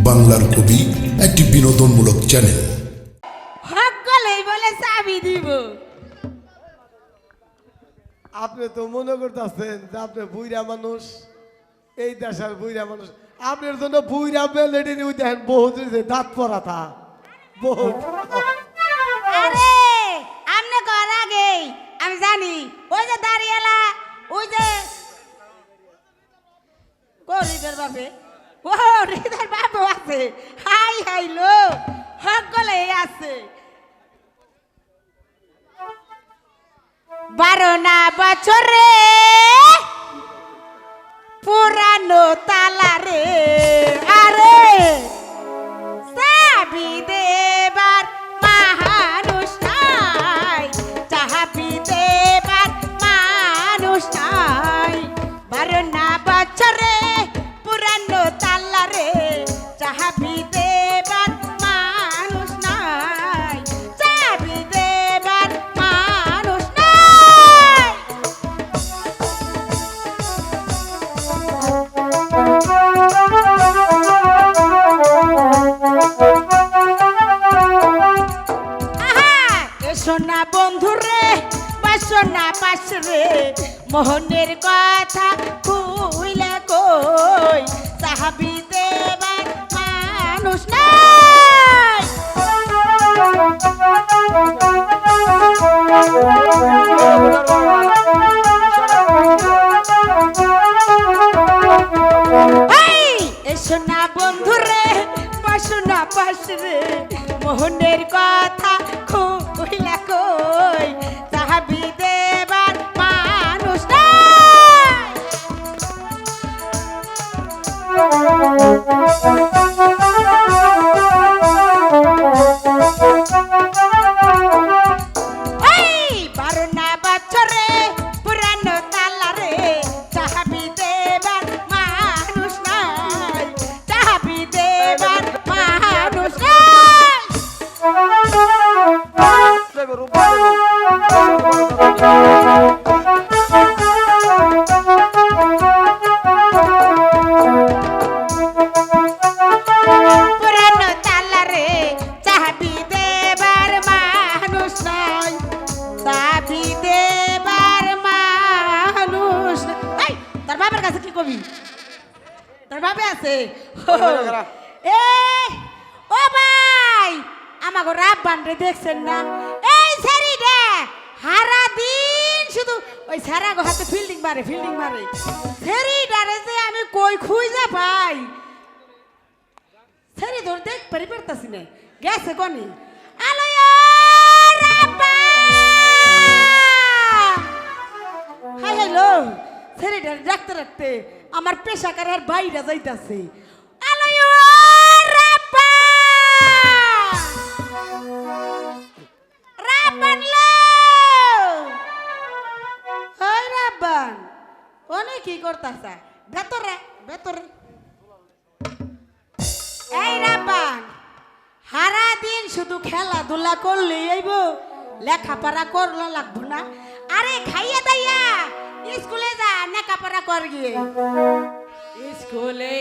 বাংলার কবি একটি বিনোদনমূলক চ্যানেল। সকলেই বলে চাবি দিব। আপনি তো মনে করতেছেন যে আপনি বুইরা মানুষ, এই দেশের বুইরা মানুষ। আপনার জন্য বুইরা বেলেডি নিয়ে দেখেন বহুত দাঁত পড়া থা বহুত। আরে আমনে কর আগে আমি জানি ওই যে দাঁড়িয়েলা ওই যে গরিবের বাপে ও রিদার বাপও আছে। হাই হাই লো সকলেই আছে। 12 বছরে পুরানো তালা রে, আরে চাবি দেবার মানুষ নাই, চাবি দেবার মানুষ নাই। 12 বছরে পুরানো তালা রে, চাবি দেবার মানুষ নাই, চাবি দেবার মানুষ নাই। সোনা বন্ধুরে বাসনা পাশরে মোহনের কথা কইলা কই, চাবি দেবার মানুষ নাই। সোনা বন্ধুরে বাসনা পাশরে মোহনের কথা কইলা কই, চাবি দেবার মানুষ নাই। এই 12 বছরে পুরানো তালা রে, চাবি দেবার মানুষ নাই, চাবি দেবার মানুষ নাই। পুরানো তালা রে, চাবি দেবার মানুষ নাই, চাবি দেবার মানুষ নাই। এই তোর বাবার কাছে কি কবি? তোর বাবা আছে? এ ও ভাই আমাকে রাব্বান রে দেখছেন না? এই সারি রে সারা দিন শুধু ওই সারা গো হাতে ফিল্ডিং মারে সেরি ডারে যে আমি কই খুঁজে পাই, সেরি ধর দেখ পারি পারতাছি না, গেছে কোনি আলয় রাব্বা। হাই হ্যালো সেরি ডারে রাখতে রাখতে আমার পেশাকার আর বাইরে যাইতাছে। আলয় রাব্বা রাব্বান লো, ওই রাব্বান ওনে কি করতাছে? ভেতরে ভেতরে। এই রাব্বান সারা দিন শুধু খেলাধুলা করলেই আইব, লেখাপড়া করলে লাগবো না? আরে খাইয়া দাইয়া স্কুলে যা, লেখাপড়া কর গিয়ে। স্কুলে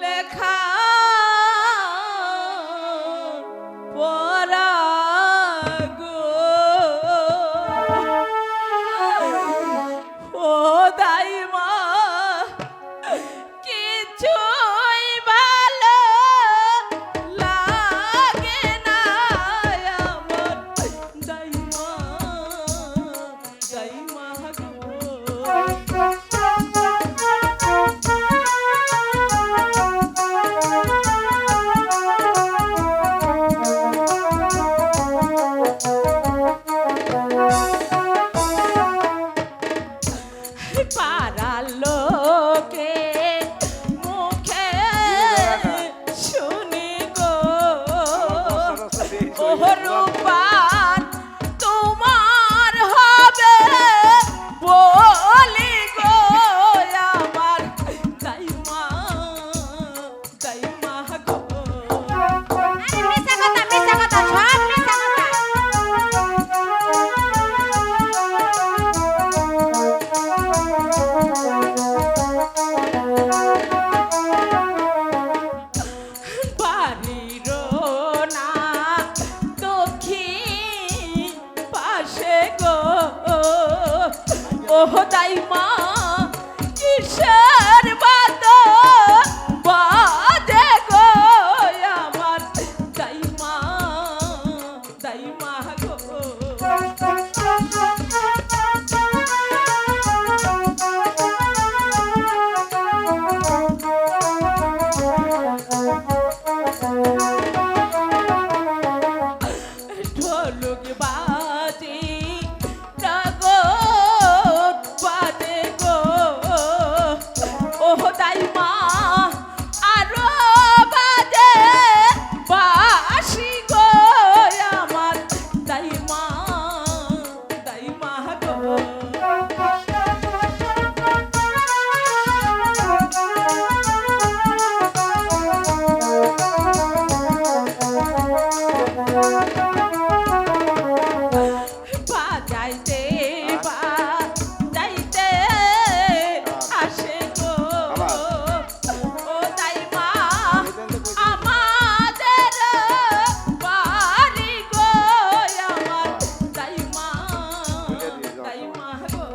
লেখা পড়া গো ও দাইমা কিছুই ভালো লাগে না আমার, দাইমা দাইমা গো। পাড়ার লোকে মুখে শুনি গো রূপান তোমার হবে বলি গো আমার, দাইমা দাইমা গো। মিছা কথা সব মিছা কথা। দাই মা কিসের বাদ বাদে গো আমার দাই মা গো ঢোলক বাজে নগর বাজে গো ও দাই মা আরো বাজে বাসি গো আমার দাই মা গো বাজাইতে বাজাইতে আসে গো ও দাই মা আমাদের বাড়ি গো আমার দাই মা গো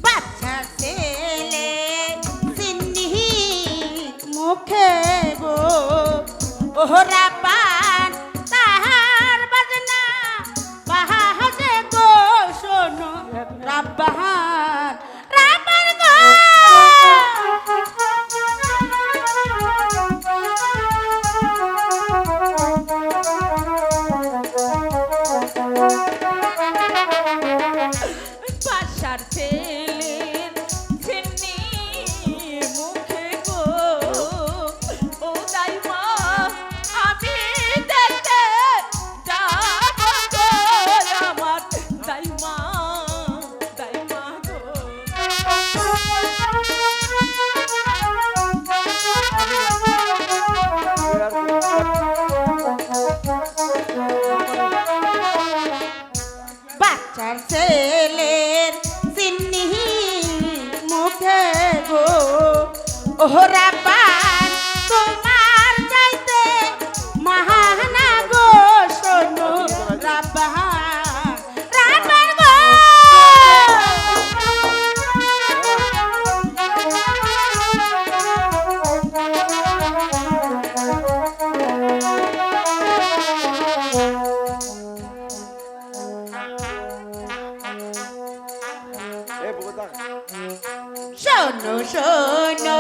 বাচ্চা ছেলে চিন্নি মুখে গো ওহরা পান তাহার বাজনা বাহাজে গো শোনো রাব্বাহার রাব্বার গো বাসার ছেলের ছিন্নি মুখে গো ও দাই মা আমি দেখতে যাব গো আমার দাই মা গো বাচ্চার ছেলের চিন্নি মুখে গো ওহরা পান তোমার যাইতে মাহানা গো শোনো রাব্বাহার রাব্বার গো শোনো শোনো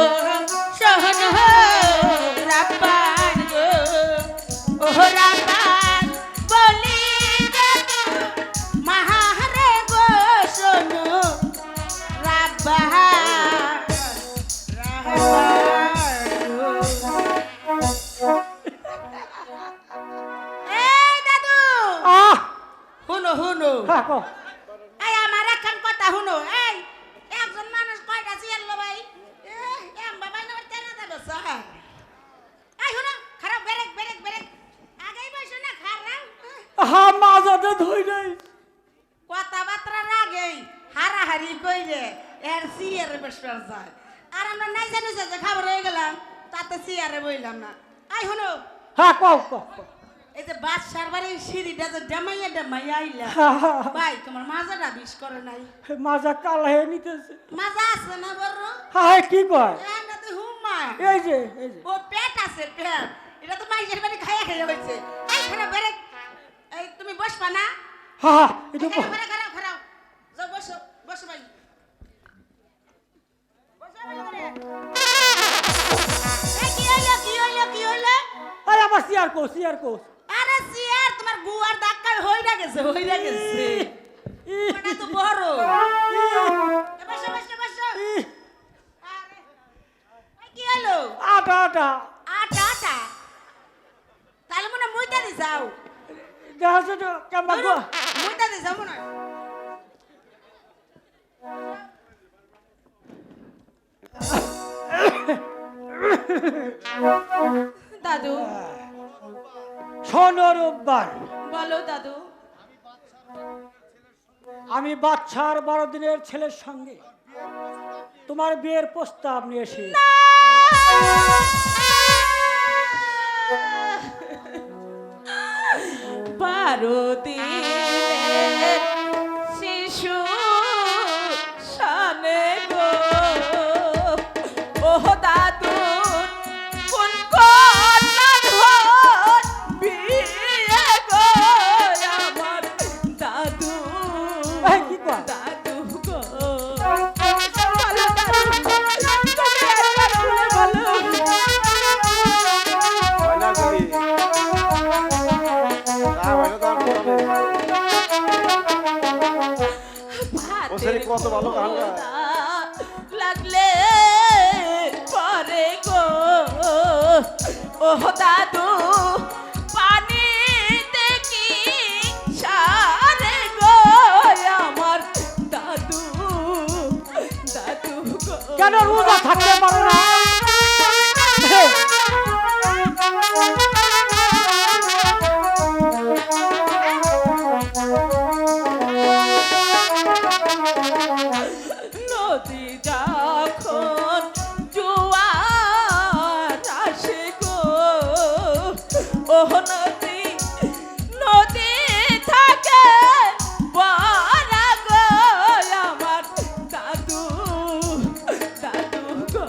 শোনো রাব্বান গো ও রাব্বান বলি মাহারে গো শোনো রাব্বান এই দাদু হুনো হুনো এই আমার একখান কথা হুনো এই একজন মানুষ কয়টা চেয়ার লো ভাই এম বাবাই না তেনা দেবে স্যার এই হুনো খারাপ ব্রেক ব্রেক ব্রেক আগেই বসো না খারাপ মাজাতে ধুই নাই কথাবার্তা রাগেই হারাহারি কইরে এর চেয়ারে বসবার যায় আর আমরা নাই জানি যে খাবার হয়ে গেলাম তাতে চেয়ারে বইলাম না এই হুনো হ্যাঁ কও এই যে বাস সারবারে সিঁড়িটা যে ডামাইয়া আইলা ভাই তোমার মাজাটা বিষ করে নাই মাজা কাল হয়ে নিতেছে মাজা আছে না বড় হ্যাঁ কি কয় এটাতে হুমা এই যে ও পেট আছে পেট এটা তো মাইজের বাড়ি খাইয়া খাইয়া হয়েছে এই খারাপ বেরে এই তুমি বসবা না হ্যাঁ এটা খারাপ খারাপ খারাপ যাও বসো বসো ভাই বসো ভাই ঘরে। এই কি হইলো আরে আমার সিয়ার কো আরে সিয়ার তোমার গুয়ার ধাক্কা হইরা গেছে ওটা তো বড় বসো বসো বসো আরে এই কি হলো আটা আটা তাহলে মনে মুইতা দি যাও দেখা তো কেমন গো মুইতা দি যাও মনে দাদু শোনো রূপবান বলো দাদু আমি বাচ্চার 12 দিনের ছেলের সঙ্গে তোমার বিয়ের প্রস্তাব নিয়ে এসে বারো দিনের শিশু শানে গো ও দাদু কোন কন্যা ঘর বিয়ে গো আমার দাদু এই, কি কয়? দাদু গো বলো দাদু, তুমি একবার খুলে বলো। কত ভালো গান গায়। লাগলে পরে গো ও দাদু পানি দেখি সারে গো আমার দাদু দাদু গো কেন রোজা থাকতে পারো না? নদী যখন জোয়ার আসে গো ও নদী নদী থাকে বড়া গো আমার দাদু দাদু গো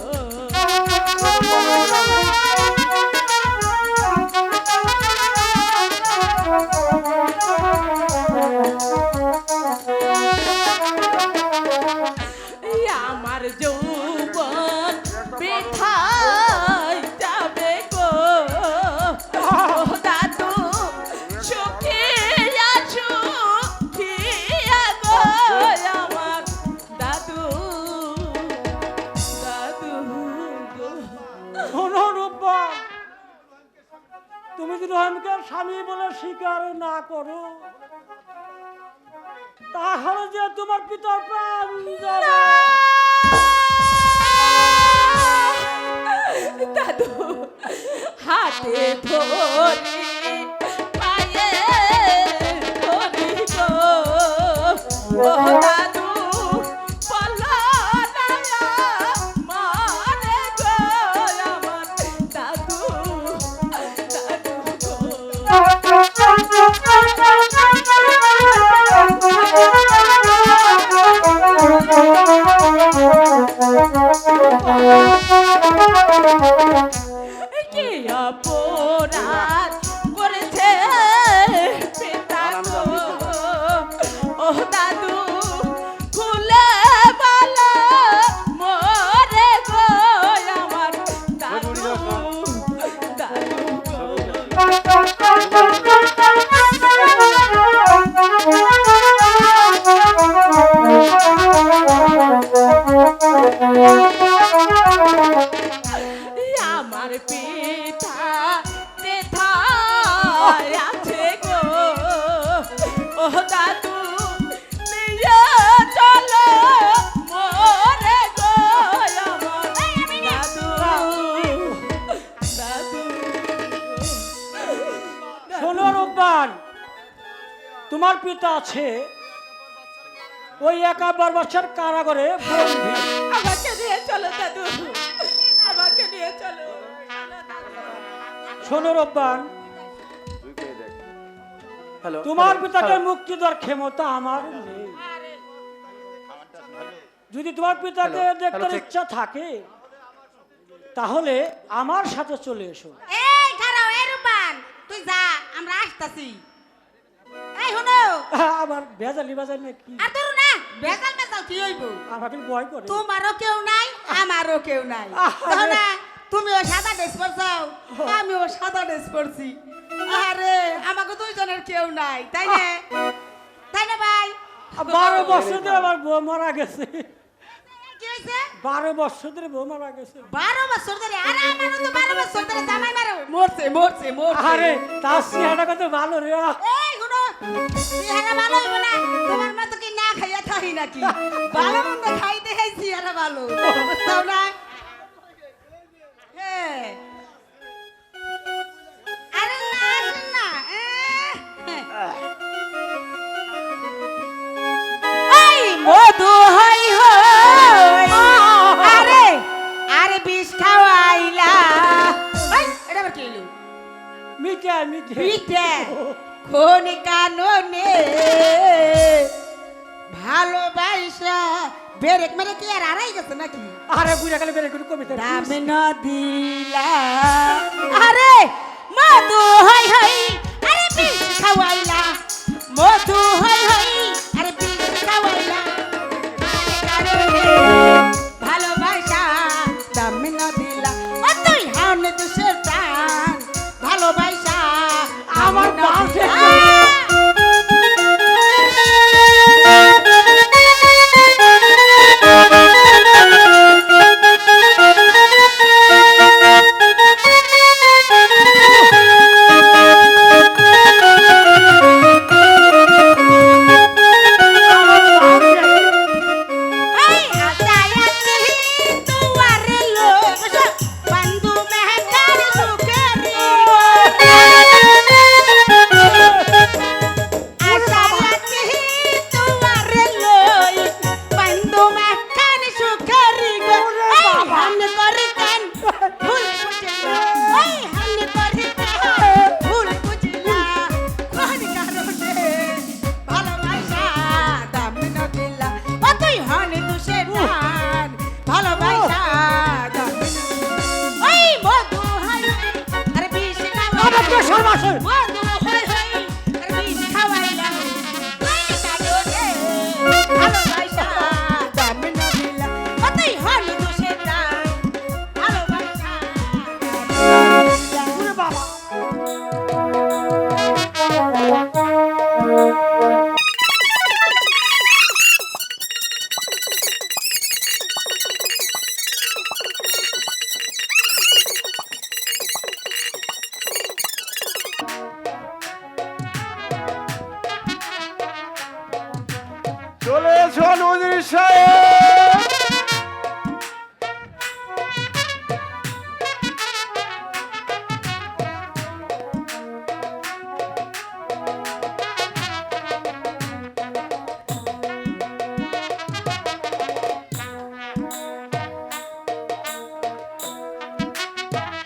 আমার যৌবন বৃথায় যাবে গো ও দাদু সুখিয়া সুখিয়া গো আমার দাদু দাদু গো শোনো রূপা, তুমি যদি রহিমকে স্বামী বলে স্বীকার না করো তাহলে যে তোমার পিতার প্রাণ যাবে। দাদু হাতে ধরি পায়ে ধরি গো ও দাদু বলো না মারে গো আমার দাদু দাদু গো কি অপরাধ করেছে পিতা গো ও দাদু খুলে বলো মোরে গো আমার দাদু দাদু আমার পিতা যেথায় আছে গো ও দাদু নিয়ে চলো মোরে গো আমার দাদু দাদু শোনো রূপবান, তোমার পিতা আছে ওই 51 বছর কারাগারে বন্দী। আমাকে নিয়ে চলো দাদু আমাকে নিয়ে চলো শোনো রূপবান, তোমার পিতাকে মুক্তি দেওয়ার ক্ষমতা আমার নেই। যদি তোমার পিতাকে দেখতে ইচ্ছা থাকে তাহলে আমার সাথে চলে এসো। এই খারাও এই রূপান তুই যা আমরা আসতাছি এই শুনো আবার ভেজালি বাজার নাকি? আর তোর না বেজাল বেজাল কি হইব আমাকে ভয় করে। তোমারও কেউ নাই আমারও কেউ নাই দেখো না তুমিও সাদা ড্রেস পরছাও আমিও সাদা ড্রেস পরছি আরে আমাকে দুইজনের কেউ নাই তাই না তাই না ভাই 12 বছর ধরে আমার বউ মারা গেছে। কি হইছে 12 বছর ধরে বউ মারা গেছে। 12 বছর ধরে আরে আমারও তো 12 বছর ধরে জামাই মারে মরছে মরছে মরছে আরে তার চেহারা কত ভালো রে। এই শুনো চেহারা ভালো হইব না তোমার মতো কি না খাইয়া থাকি নাকি ভালো মন্দ খাইতে খাই চেহারা ভালো বুঝছো না হ্যাঁ আরে না আসেন না এই মধু হই হই মিঠে পিঠে কোন কাননে ভালোবাসা বেরেক মেরে কি আর আড়াই গেছে নাকি আরে বুড়া কালে বেরে করে কবিতা দাম ন দিলা আরে মধু হই হই আরে বিষ খাওয়াইলা মধু হই হই আরে বিষ খাওয়াইলা ভালোবাসা দাম ন দিলা ও তুই হাওনে দুশের টান ভালোবাসা আমার বাপ চলে এসো নদীর সাহেব।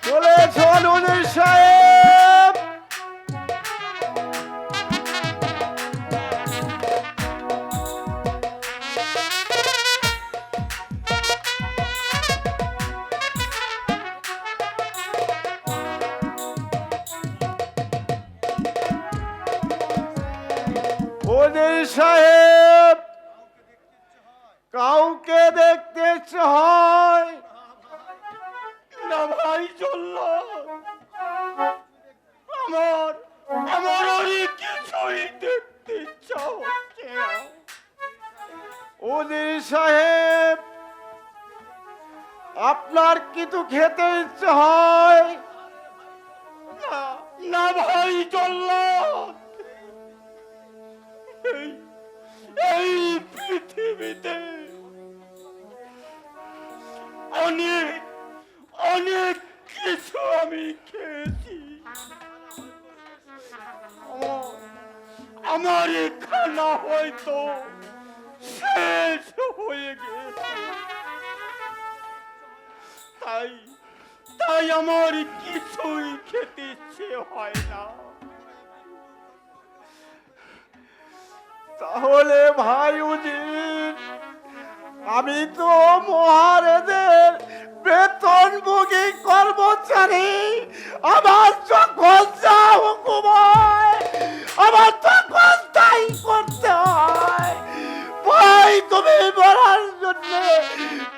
চলে এসো নদীর সাহেব। ওদের সাহেব কাউকে দেখতে হয় না ভাই চললো আমার আমার অনেক কিছুই দেখতে ইচ্ছা হচ্ছে না। ওদের সাহেব আপনার কিছু খেতে ইচ্ছে হয় না না ভাই চললো এই পৃথিবীতে অনেক অনেক কিছু আমি খেয়েছি আমার এই খানা হয়তো শেষ হয়ে গেছে তাই তাই আমার কিছুই খেতে ইচ্ছে হয় না। তাহলে ভাই উজির আমি তো মহারাজের বেতনভোগী কর্মচারী আমার যখন যা হুকুম হয় আমার তখন তাই করতে হয়। ভাই তুমি মরার জন্য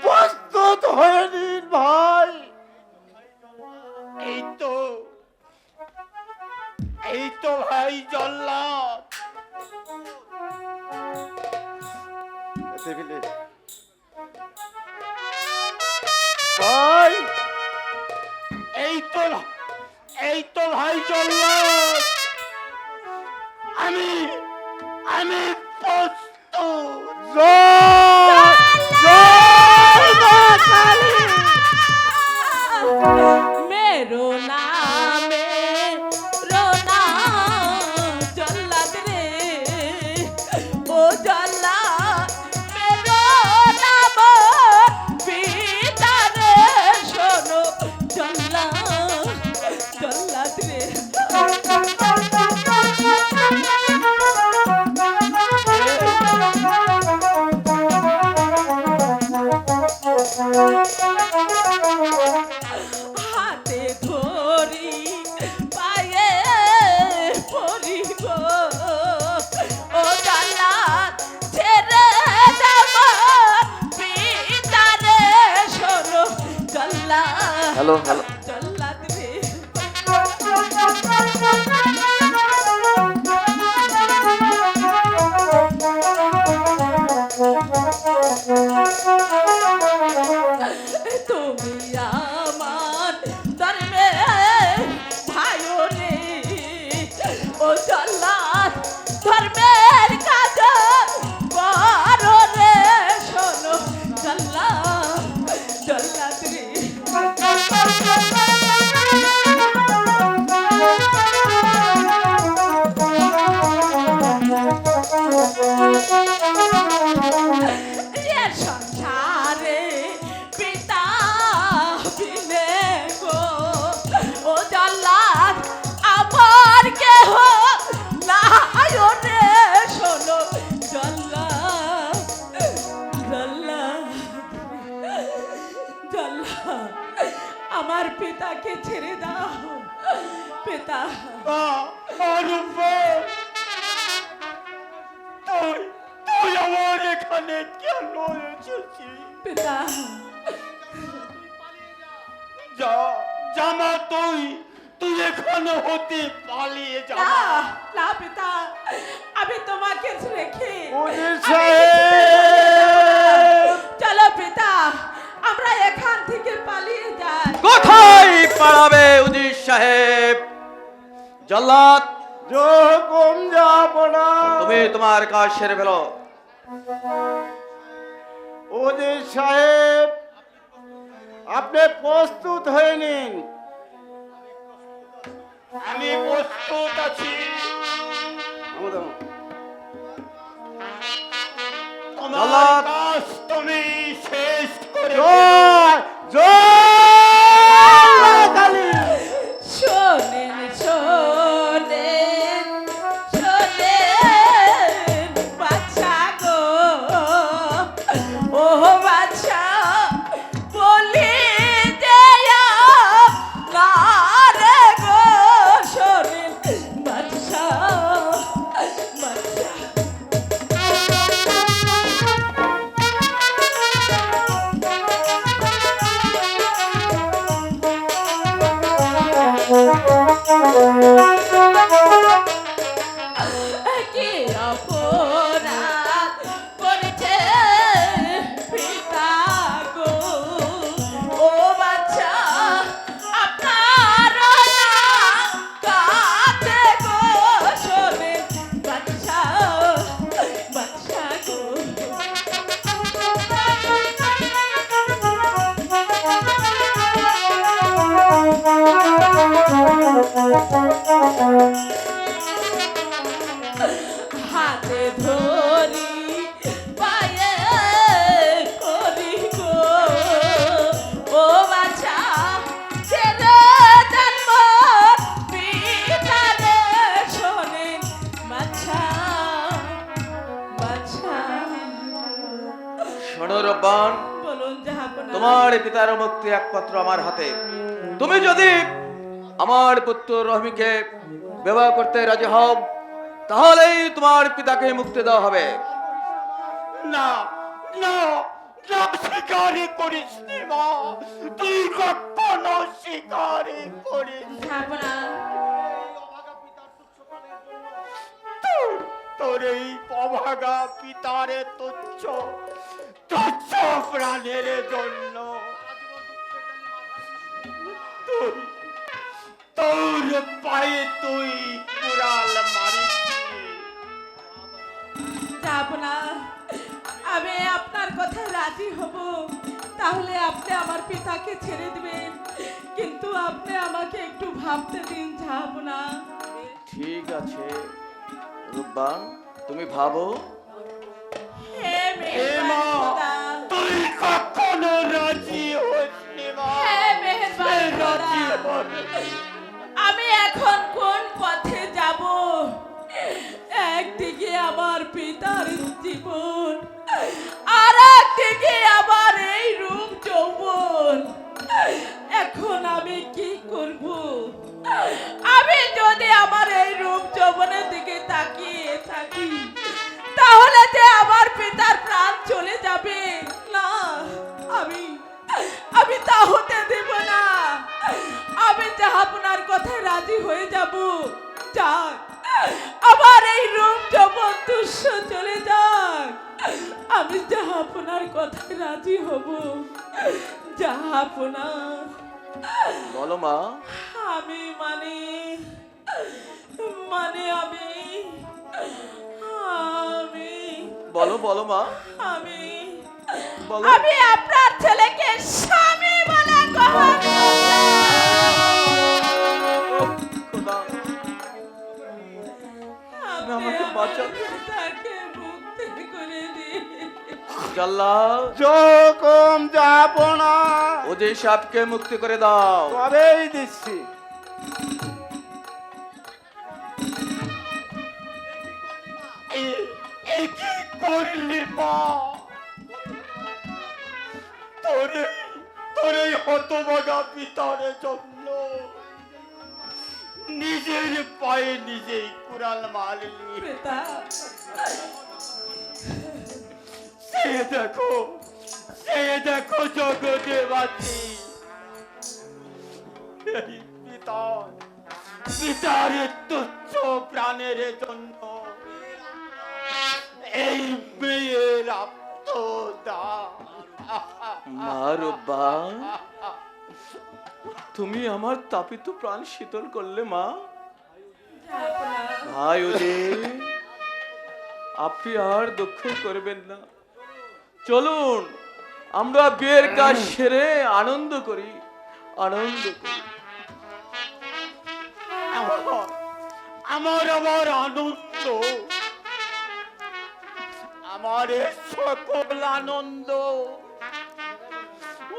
প্রস্তুত হয়ে নিন ভাই। এই তো ভাই জল্লাদ ভাই এই তো ভাই জল্লাদ আমি আমি প্রস্তুত। मेरो नामे रोना जल्लाद रे ओ जल्लाद मेरो হ্যালো হ্যালো জল্লাদ রে তুমি আমার ধর্মের ভাইও রে ও জল্লাদ ধর্মের কাজ করো রে শোনো জল্লাদ জল্লাদ রে এ সংসারে পিতা বিনে গো ও জল্লাদ আমার কেহ নাই রে শোনো জল্লাদ জল্লাদ জল্লাদ আমার পিতাকে ছেড়ে দাও পিতা তুই আমার এখানে কেন এসেছিস? পিতা যা জামা তুই এখানে হতে পালিয়ে যা। না না পিতা আমি তোমাকে রেখে ওদের আমি সাহেব! চলো পিতা আমরা এখান থেকে পালিয়ে যাই কোথায় পালাবে উজির সাহেব? জল্লাদ যখন যাব না তুমি তোমার কাজ সেরে ফেলো। ওদের সাহেব আপনি প্রস্তুত হয়ে নিন, আমি প্রস্তুত আছি। তোমার জল্লাদ! কাজ তুমি শেষ করে শোনেন শোনেন শোনেন বাচ্চা গো ও বাচ্চা বলি দেয়া না রে গো শোনেন বাচ্চা বাচ্চা কি অপরাধ করেছে পিতা গো ও বাচ্চা আপনার কাছে গো শোনে বাচ্চা বাচ্চা গো হাতে ধরি পায়ে করি গো ও বাচ্চা ছেড়ে দেন মোর পিতারে শোনেন বাচ্চা বাচ্চা শোনো রব্বান, বলুন জাহাপনা তোমার পিতার মুক্তি একমাত্র আমার হাতে। তুমি যদি আমার পুত্র রহিমকে বিবাহ করতে রাজি হও তাহলেই তোমার পিতাকে মুক্তি দেওয়া হবে। না না না, স্বীকারই করিস নি মা, তুই কখনো স্বীকারই করিস নি। জাহাপনা তোর এই অভাগা পিতারে তুচ্ছ তুচ্ছ প্রাণের জন্য তোর পায়ে তুই কুড়াল মারিস। জাহাপনা আমি আপনার কথা রাজি হব, তাহলে আপনি আমার পিতাকে ছেড়ে দিবেন, কিন্তু আপনি আমাকে একটু ভাবতে দিন জাহাপনা। ঠিক আছে রব্বান, তুমি ভাবো। হে এ মেহেরবান মা, খোদা, তুই কখনো রাজি হসনি মা, হে মেহেরবান খোদা, রাজি হসনি। আমি এখন কোন পথে যাব? একদিকে আমার পিতার জীবন, আর একদিকে আমার এই রূপ যৌবন। এখন আমি কি করব? আমি যদি আমার এই রূপ যৌবনের দিকে তাকিয়ে থাকি তাহলে যে আমার পিতার প্রাণ চলে যাবে। না, আমি তা হতে দেব না। আমি জাহাপনার কথায় রাজি হব। জাহাপনা, বলো মা। আমি মানে মানে আমি আমি বলো বলো মা, আমি বলো। আমি আপনার ছেলেকে স্বামী বলে গ্রহণ খোদা, আপনি আমাকে বাঁচান। তাকে মুক্তি করে দিন। জাল্লাদ, যখন যাব না ওদের সাপকে মুক্তি করে দাও। তবেই দিচ্ছি। এই কি করলি মা? তোরে তোরে হতভাগা পিতার জন্য নিজের পায়ে নিজেই কুড়াল মারলি। পিতা, সে দেখো জগতে বাঁচি। এই পিতার তুচ্ছ প্রাণের জন্য এই মেয়ের আত্মদান। মা রব্বা, তুমি আমার তাপিত প্রাণ শীতল করলে মা। ভাই ওদের, আপনি আর দুঃখ করবেন না। চলুন আমরা বিয়ের কাজ সেরে আনন্দ করি, আনন্দ করি। আমার আবার আনন্দ, আমার এ সকল আনন্দ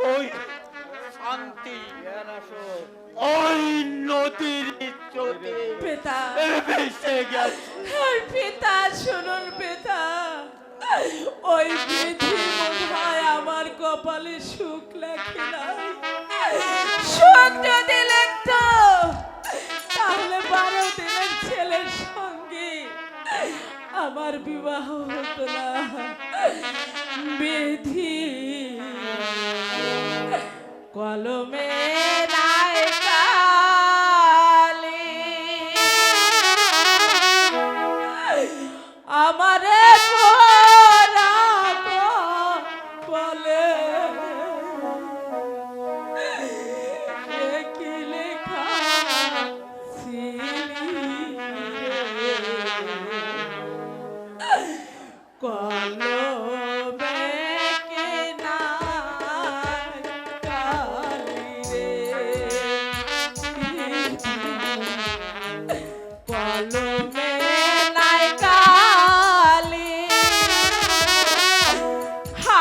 ওই শান্তি ওই নদীর স্রোতে পিতা, ভেসে গেছে। আর পিতা শুনুন পিতা, ওই বিধি বোধহয় আমার কপালে সুখ লেখে নাই। সুখ যদি লিখতো তাহলে 12 দিনের ছেলের সঙ্গে আমার বিবাহ হতো না। বিধি কলমে নাই কালি, আমারে বলে কি লেখা কলমে কে নাই কালি রে, কলমে নাই কালি,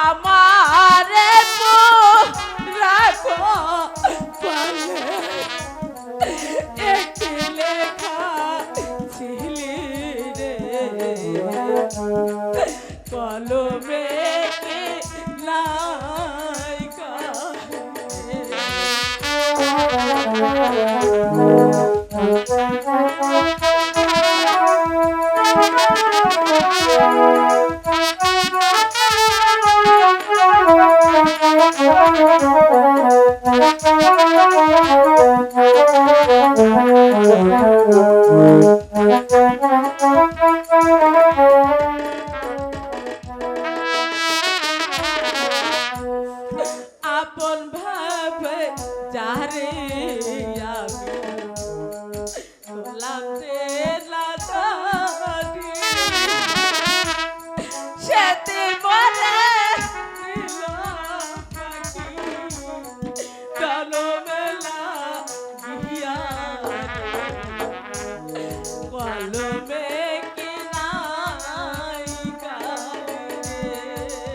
আমারে রাখো পালে একটি লেখা ছিলি রে, কলমে কে নাই আপন ভাবে যারে আমি গোলাম লাগারি, সেতে বলে পাখি কালো মেলা গিয়া কলমে কি নাই কালি রে।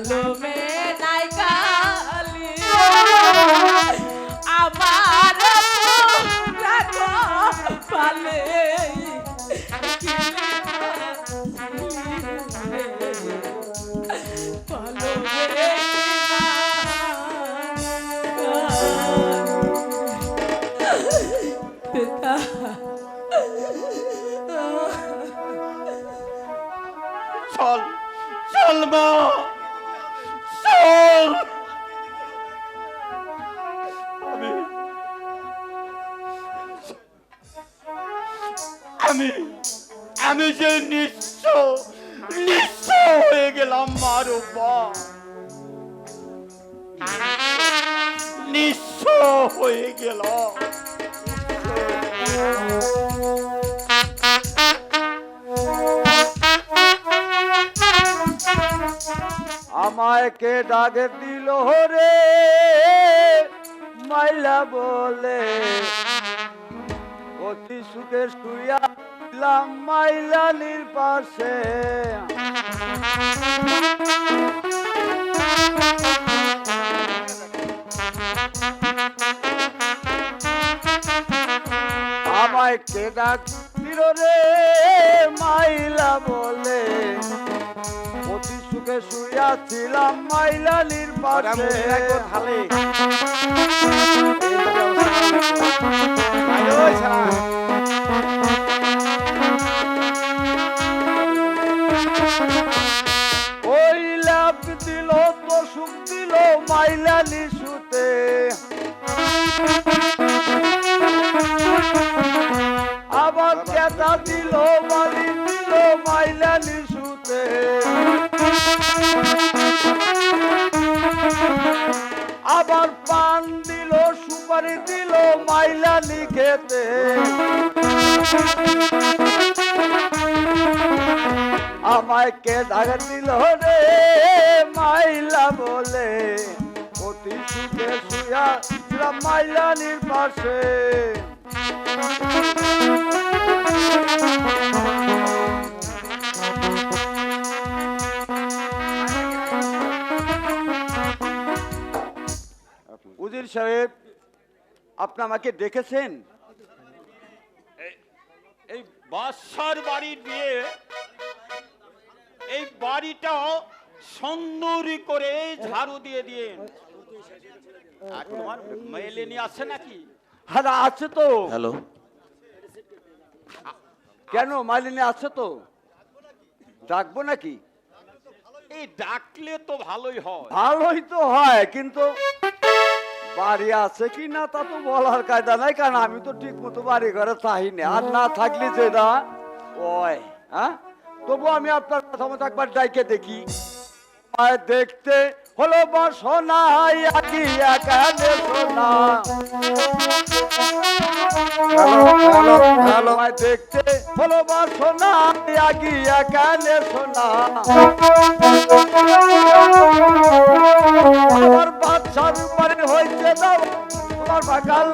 ভালো মেয়ে নাই কালি আমার রাখো পালে ভালো মেয়ে পিতা চল চল মা চল আমি আমি যে নিঃস্ব নিঃস্ব হয়ে গেলাম মার উপা নিঃস্ব হয়ে গেলাম আমায় কে ডাকে দিল রে মাইলা বলে অতি সুখে শুইয়া ছিলাম মাইলানির পাশে আমায় কে ডাক দিল রে মাইলা বলে অতি সুখে শুইয়া ছিলাম মাইলানির পাশে ওই লাভ দিল তো সুখ দিল মাইলানি সুতে আবার কেতা দিল বাড়ি দিল মাইলানি সুতে আবার পান দিল সুপারি দিল মাইলানি খেতে আমায় কে ধাগা দিল রে মাইলা বলে অতি সুখে শুয়া ছিলাম মাইলানির পাশে উজির সাহেব আপনি আমাকে দেখেছেন? এই বাদশার বাড়ির বিয়ে এই বাড়িটা সুন্দরী করে ঝাড়ু দিয়ে দিয়ে আর তোমার মেলেনি আছে নাকি? হ্যাঁ আছে তো। হ্যালো, কেন মালিনী আছে তো, ডাকবো নাকি? এই ডাকলে তো ভালোই হয়। ভালোই তো হয়, কিন্তু বাড়ি আছে কি না তা তো বলার কায়দা নাই, কারণ আমি তো ঠিক মতো বাড়ি ঘরে চাই না, আর না থাকলে যে না ওই হ্যাঁ, তবু আমি আপনার কথা মতো একবার ডাইকে দেখি। আমায় দেখতে হলো বা সোনা আগিয়া কানে সোনা, আমায় দেখতে হলো বা সোনা আগিয়া কানে সোনা, আমার বাচ্চার উপরে হয়েছে না তোমার বাগাল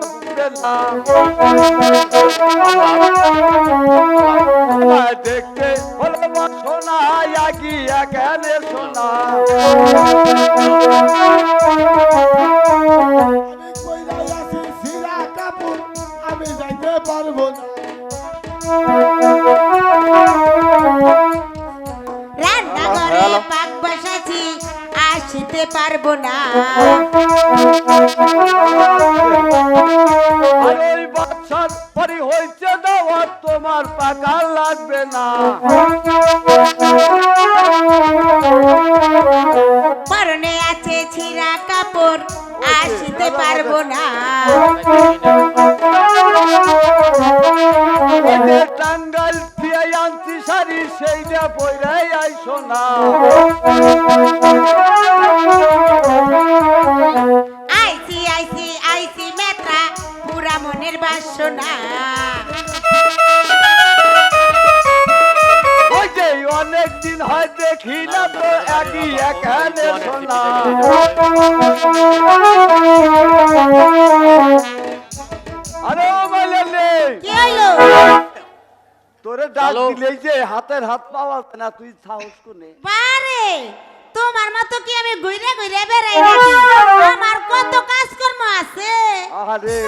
না, আমায় দেখতে হলো বা সোনা আগিয়া কানে সোনা। আমি কইরা আছি সিরা কাপুর, আমি যাইতে পারবো না। রান্নাঘরে পাক বসাছি আসতে পারবো না। আর ওই বাচ্চার পরি হয়েছে দাওয়াত তোমার পাকা লাগবে না, পরনে আছে ছিঁড়া কাপড় আসতে পারবো না। ওই যে টাঙ্গাইল দিয়ে আনছি শাড়ি সেইটা পইরাই আইসো না, আইসি আইসি আইসি মেত্রা পুরা মনের বাসনা। ওই যে অনেকদিন হয় দেখি না তো একই এখানে শোনা, আরে ও বলে কি হলো? তোরে ডাক দিলেই যে হাতের হাত পাওয়া না, তুই সাহস কোনে? বারে তোমার মতো কি আমি ঘুরে ঘুরে বেড়াই নাকি? আমার কত কাজকর্ম আছে। আরে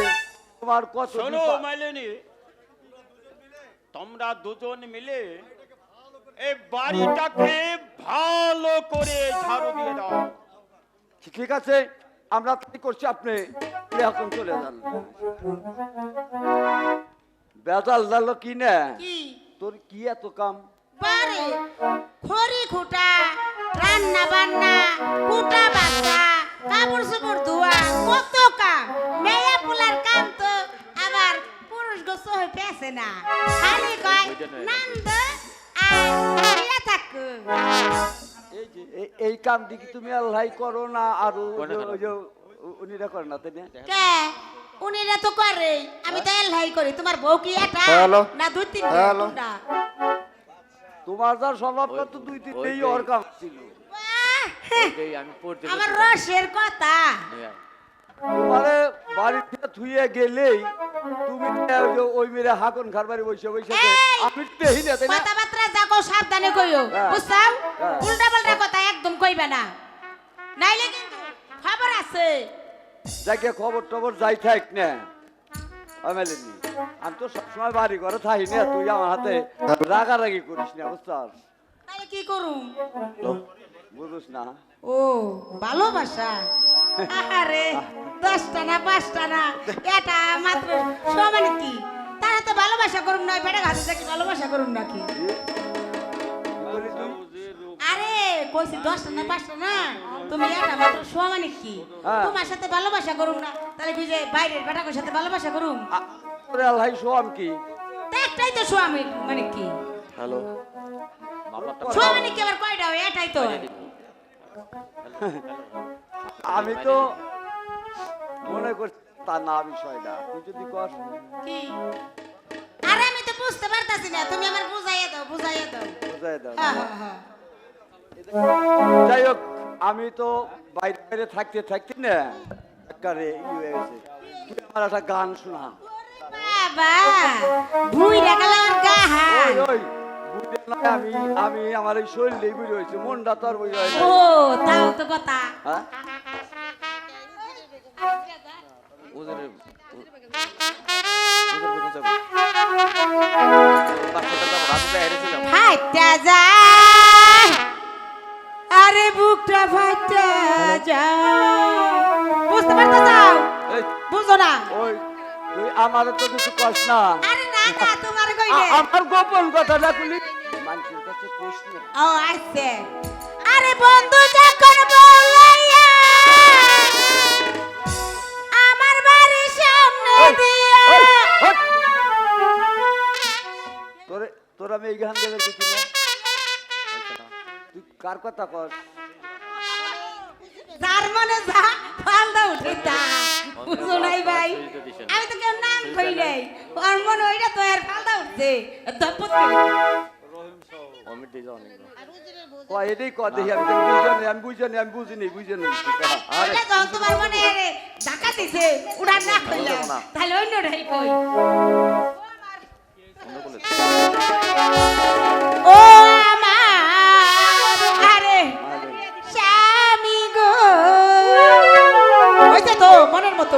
তোমার কত শোনো বিপদ। মাইলেনি, তোমরা দুজন মিলে এই বাড়িটাকে ভালো করে ঝাড়ু দিয়ে দাও। ঠিক আছে, আমরা তাই করছি, আপনি এখন চলে যান। বেজাল জানলো কি না, কি তোর কি এত কাম? বারে খড়ি খুঁটা, রান্না বান্না, কুটা বাছা, কাপড় চোপড় ধোয়া, কত কাম। মেয়া পোলার কাম তো আবার পুরুষ গোছ হয়ে পেছে না, খালি কয় নান্দ আর ইয়া থাকু। এই যে এই কাম দিকে তুমি আল্লাহ করো না, আর ওই যে উনিরা করে না, তাই না? কে উনিরা তো করে, আমি তো এলহাই করি। তোমার বউ কি এটা না দুই তিন ঘন্টা? তোমার যার স্বভাবটা তো দুই তিনটেই ওর কাম ছিল। আমার রসের কথা। তোমারে বাড়ি থেকে থুয়ে গেলেই তুমি ওই মেরে হাকন খার বাড়ি বসে বসে এই! আমি দেখি না, তাই না? কথাবার্তা যাকো সাবধানে কইও, হ্যাঁ। বুঝছাও? হ্যাঁ। উল্টা পাল্টা কথা একদম কইবে না, নাইলে কিন্তু খবর আছে। যাকে খবর টবর যাই থাক না, মেলেনি আমি তো সবসময় বাড়ি ঘরে থাকি না, তুই আমার হাতে রাগারাগি করিস না, বুঝছাস? তাহলে কি করুম? বুঝুস না? ও ভালোবাসা, আরে 10টা না 5টা না, এটা মাত্র সমান কি? তারা তো ভালোবাসা করুম নয়, বেটা ঘাটে থাকি ভালোবাসা করুম নাকি? কি বলি তুই? আরে কইছি 10টা না 5টা না, তুমি এটা মাত্র সমান কি? হ্যাঁ। তোমার সাথে ভালোবাসা করুম না, তাহলে কি যে বাইরের বেটার সাথে ভালোবাসা করুম? তোরে আল্লাহ সোয়াম কি? তা একটাই তো স্বামী মানে কি? হ্যালো, স্বামী কি আবার কয়টা হয়? এটাই তো হয়। আমি তো মনে করছি তা না বিষয়টা, তুই যদি কর। কি? আরে আমি তো বুঝতে পারতাছি না, তুমি আমার বুঝাইয়া দাও, বুঝাইয়া দাও। বুঝাই দাও। হ্যাঁ হ্যাঁ হ্যাঁ। যাই হোক, আমি তো বাইরে বাইরে থাকতে থাকতে না একেবারে হয়ে গেছে। তুই আমার একটা গান শোনা। বাবা ভুই রাখাল আমার গা হাত। ওই বুঝে নয়, আমি আমার এই শরীরেই বুঝে হয়েছে, মনটা তো আর বুঝে হয় না। ও তাও তো কথা। হ্যাঁ? ফাইটা যায়, আরে বুকটা ফাইটা যায়। বুঝতে পারতে চাও? বুঝো না? ওই তুই আমার তো কিছু কস না। আরে না না, তোমার কইলে। আমার গোপন কথাটা বলি মানুষের কাছে কইস না। ও আইছে। আরে বন্ধু যখন বলাইয়া আমার বাড়ির সামনে দিয়া। তোরা আমি এই গান দেবে কিছু না, তুই কার কথা কস? যার মনে যা ফালদা উঠে তা, বুঝো নাই ভাই? আমি তো কেউ নাম কই নাই, ওর মনে ওইটা তো আর ফালদা উঠছে দপত করে। এটাই কর দেখি, আমি বুঝিনি, আমি বুঝিনি। ওইটা যখন তোমার মনে ধাক্কা দিছে উড়ান না কইলা, তাহলে অন্যটাই কই। ও আমার আরে স্বামী গো, হইছে তো মনের মতো।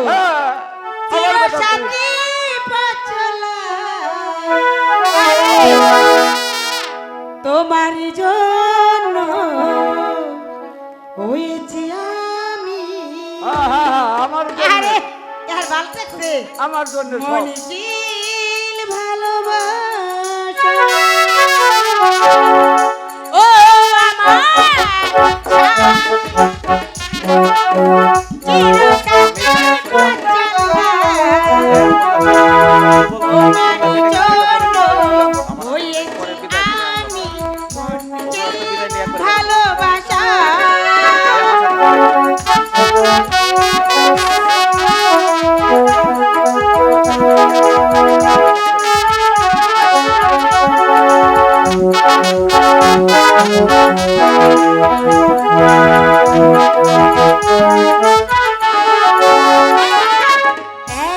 চিরসাথী পচলা তোমার জন্য হয়েছি আমি। আমার আরে यार ভালো লাগছে আমার জন্য মনজিল ভালোবাসা। ও ভালোবাসা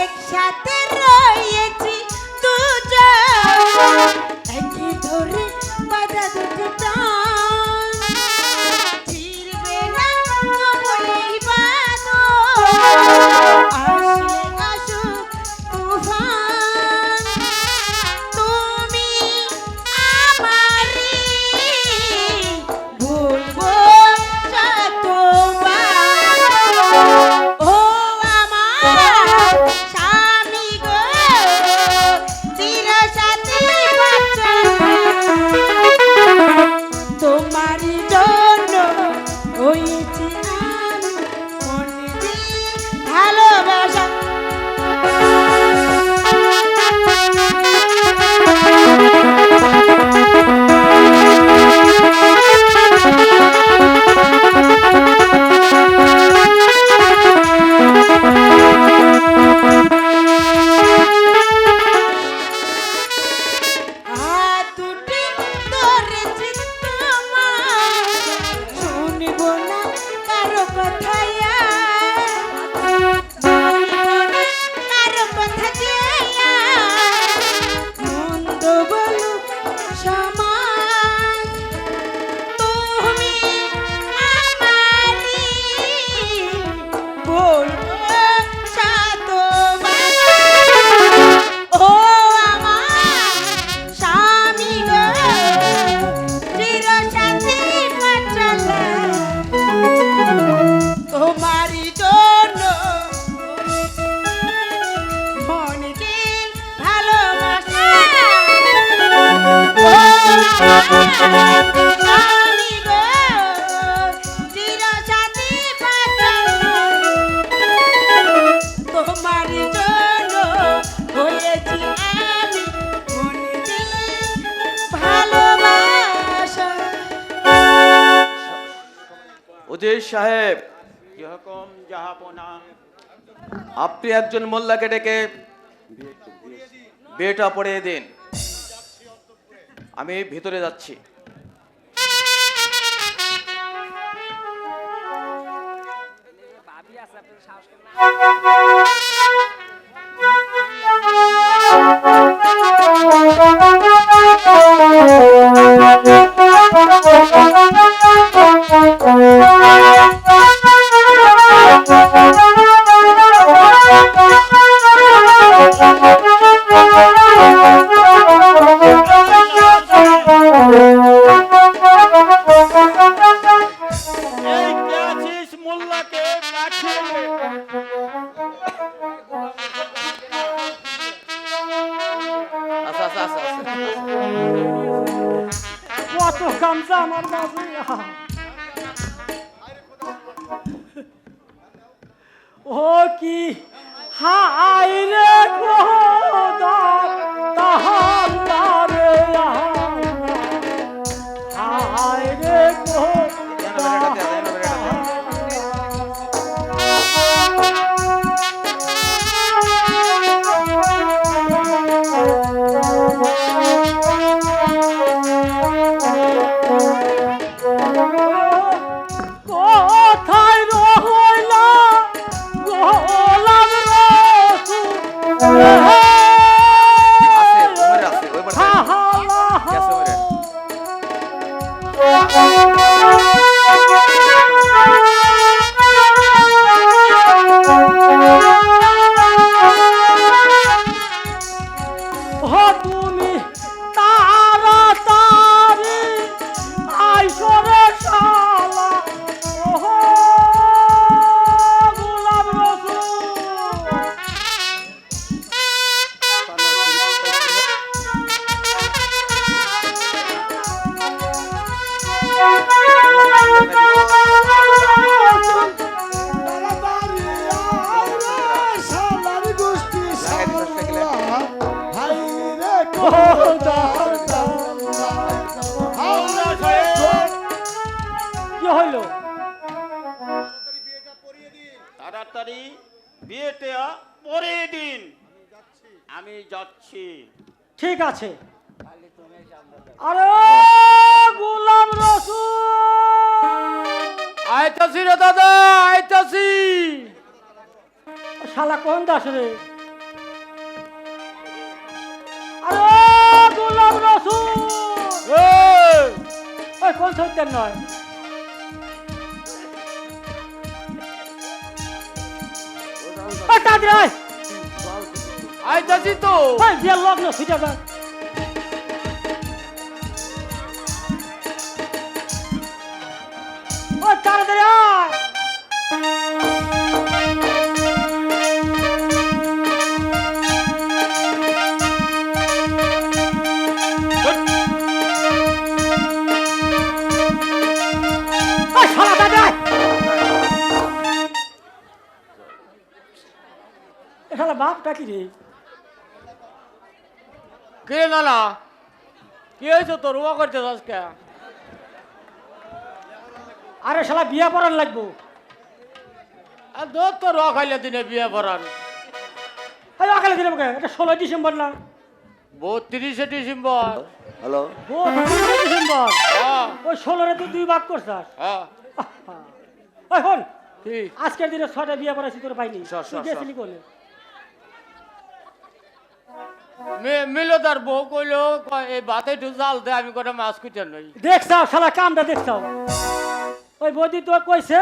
একসাথে রয়েছি দুজন, একই ধরে বাধা দুটো টান ছিল আমি গো চিরসাথী পাতাল তোমার জন্য হয়েছি আমি মনে দিলে ভালোবাসা। উজির সাহেব, কি হুকুম জাহাপনা? আপনি একজন মোল্লাকে ডেকে বিয়েটা পড়িয়ে দিন। আমি ভিতরে যাচ্ছি। এই কে আছিস মোল্লাকে পাঠিয়ে দে। আচ্ছা আচ্ছা আচ্ছা আচ্ছা। কত কামছা আমার মাঝে ও কি হাই রে খোদা তাহারে হাই রে খোদা কোথায় রইলা গোলাম রসুল আছে ওমরে আছে ওই পাশে গেছে ওমরে। তুমি তাড়াতাড়ি আইসরে শালা ওহো গোলাম রসুল তাড়াতাড়ি আয় রে, শালার গোষ্ঠী শালা। হাই রে খোদা, মোল্লা সাহেব, কি হইল তাড়াতাড়ি বিয়েটা পড়িয়ে দিন। আমি যাচ্ছি। ঠিক আছে আরে গোলাম রসুল আইতাছি রে দাদা, আইতাছি। শালা কোন দাস রে আরে গোলাম রসুল ওই কোন সত্যের নয় ওই তাড়াতাড়ি আয় আইতাছি তো। ওই বিয়ের লগ্ন ছুটে যা ওই তাড়াতাড়ি আয় ওই শালা তাড়াতাড়ি আয় এ শালা বাপটা কি রে কে নানা কি হয়েছে তোর ও করতে আজকে? আরে শালা বিয়া পড়ান লাগবো আর তোর তো র খাইলে দিনে বিয়ে পড়ান। এই অকালে দিলে আমাকে এটা 16 ডিসেম্বর না 32শে ডিসেম্বর। হ্যালো 32 ডিসেম্বর হ্যাঁ ওই 16 তুই 2 ভাগ করছাস হ্যাঁ। ওই হন কি আজকের দিনে 6টা বিয়া পড়াইছি তোর পাইনি সর, সর, তুই গেছিলি কোনে মিলদার বউ কইলো এই ভাতে একটু জাল দে, আমি কটা মাছ কুইতে নই। দেখছাও শালা কামটা দেখছাও ওই বৌদি তো কইছে